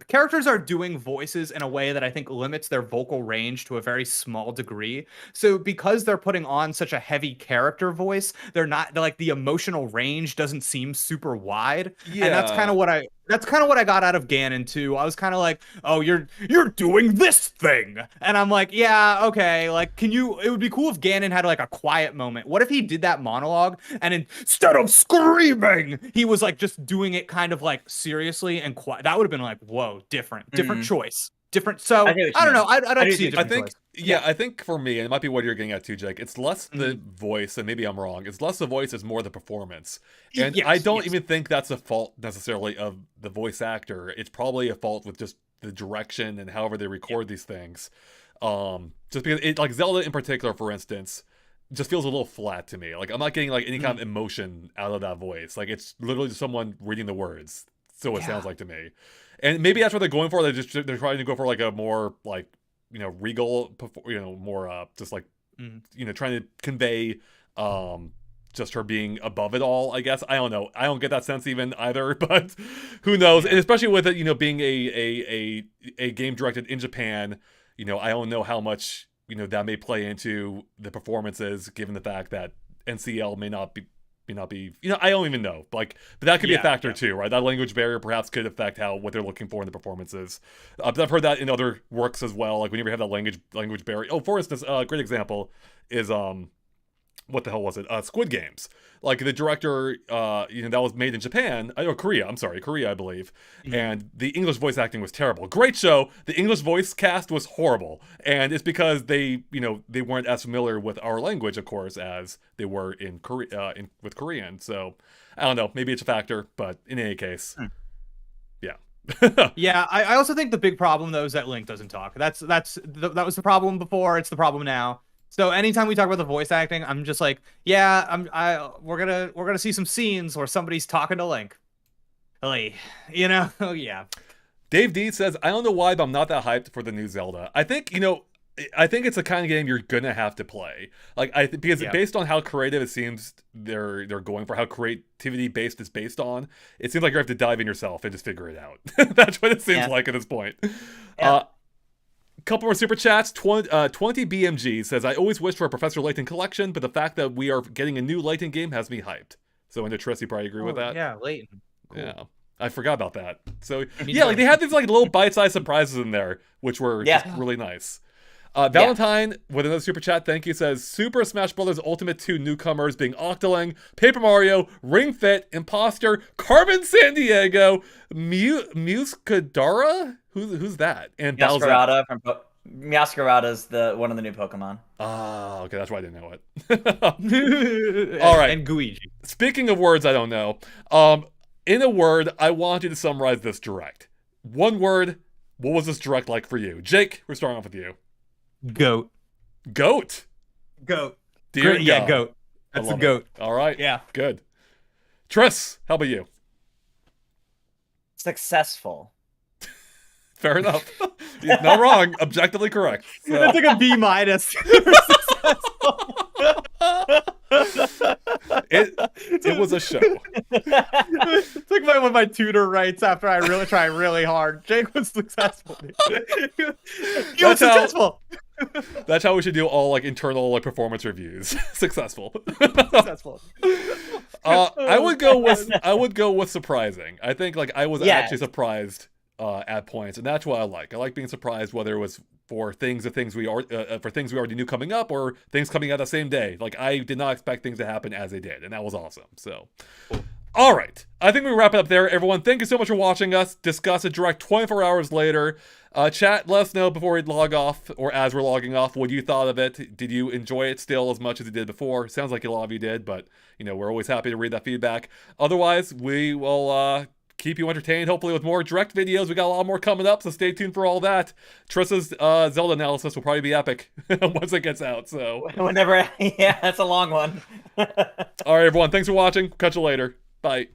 characters are doing voices in a way that I think limits their vocal range to a very small degree. So because they're putting on such a heavy character voice, they're like the emotional range doesn't seem super wide. Yeah. And that's kind of what I got out of Ganon too. I was kind of like, "Oh, you're doing this thing." And I'm like, "Yeah, okay. Like it would be cool if Ganon had like a quiet moment. What if he did that monologue and instead of screaming, he was like just doing it kind of like seriously and quiet? That would have been like, whoa, different choice. Different. So I get what I you don't know. mean. I'd I do see a see I different think, choice. I think for me, and it might be what you're getting at too, Jake, it's less the voice, and maybe I'm wrong, it's less the voice, it's more the performance. And Yes, I don't yes. even think that's a fault necessarily of the voice actor. It's probably a fault with just the direction and however they record these things. Just because it, like Zelda in particular, for instance, just feels a little flat to me. Like I'm not getting like any kind of emotion out of that voice. Like it's literally just someone reading the words. So it sounds like to me. And maybe that's what they're going for. They're trying to go for like a more like, you know, regal, you know, more just like, you know, trying to convey just her being above it all, I guess. I don't know. I don't get that sense even either, but who knows? And especially with it, you know, being a game directed in Japan, you know, I don't know how much, you know, that may play into the performances, given the fact that NCL may not be, you know, I don't even know. Like, but that could be a factor too, right? That language barrier perhaps could affect what they're looking for in the performances. But I've heard that in other works as well. Like whenever you have that language barrier. Oh, for instance, a great example is what the hell was it? Squid Games. Like the director, you know, that was made in Japan, or Korea. I'm sorry, Korea, I believe. And the English voice acting was terrible. Great show. The English voice cast was horrible, and it's because they, you know, they weren't as familiar with our language, of course, as they were in Korea, with Korean. So I don't know. Maybe it's a factor, but in any case, yeah. Yeah, I also think the big problem though is that Link doesn't talk. That was the problem before. It's the problem now. So anytime we talk about the voice acting, I'm just like, yeah, we're gonna see some scenes where somebody's talking to Link. Like, oh yeah. Dave D says, I don't know why, but I'm not that hyped for the new Zelda. I think, I think it's the kind of game you're gonna have to play. Like, because based on how creative it seems they're going for, how creativity based is based on, it seems like you have to dive in yourself and just figure it out. That's what it seems like at this point. Yeah. Couple more super chats. 20 BMG says, I always wished for a Professor Layton collection, but the fact that we are getting a new Layton game has me hyped. So, and Triss, you probably agree with that? Yeah, Layton. Cool. Yeah. I forgot about that. So, yeah, like they had these like little bite-sized surprises in there, which were just really nice. Valentine, with another super chat, thank you, says, Super Smash Bros. Ultimate 2 newcomers being Octoling, Paper Mario, Ring Fit, Imposter, Carmen Sandiego, Muscadara? Who's that? And Meowscarada from Meowscarada's one of the new Pokemon. Ah, okay, that's why I didn't know it. All right. And Guiji. Speaking of words I don't know, in a word, I want you to summarize this direct. One word, what was this direct like for you? Jake, we're starting off with you. Goat. Goat? Goat. Dear yeah, God. goat. That's a goat. All right. Yeah. Good. Triss, how about you? Successful. Fair enough. He's not wrong. Objectively correct. So. That's like a B-. It was a show. It's like when my tutor writes after I really try really hard. Jake was successful. You were successful. That's how we should do all like internal like performance reviews. Successful. Successful. I would go with surprising. I think like I was actually surprised at points, and that's what I like. I like being surprised, whether it was for things we already knew coming up or things coming out the same day. Like I did not expect things to happen as they did, and that was awesome. So, all right, I think we wrap it up there, everyone. Thank you so much for watching us discuss a direct 24 hours later. Chat, let us know before we log off or as we're logging off what you thought of it. Did you enjoy it still as much as you did before? Sounds like a lot of you did, but we're always happy to read that feedback. Otherwise, we will keep you entertained, hopefully with more direct videos. We got a lot more coming up, so stay tuned for all that. Triss's Zelda analysis will probably be epic once it gets out. So whenever, yeah, that's a long one. All right, everyone. Thanks for watching. Catch you later. Bye.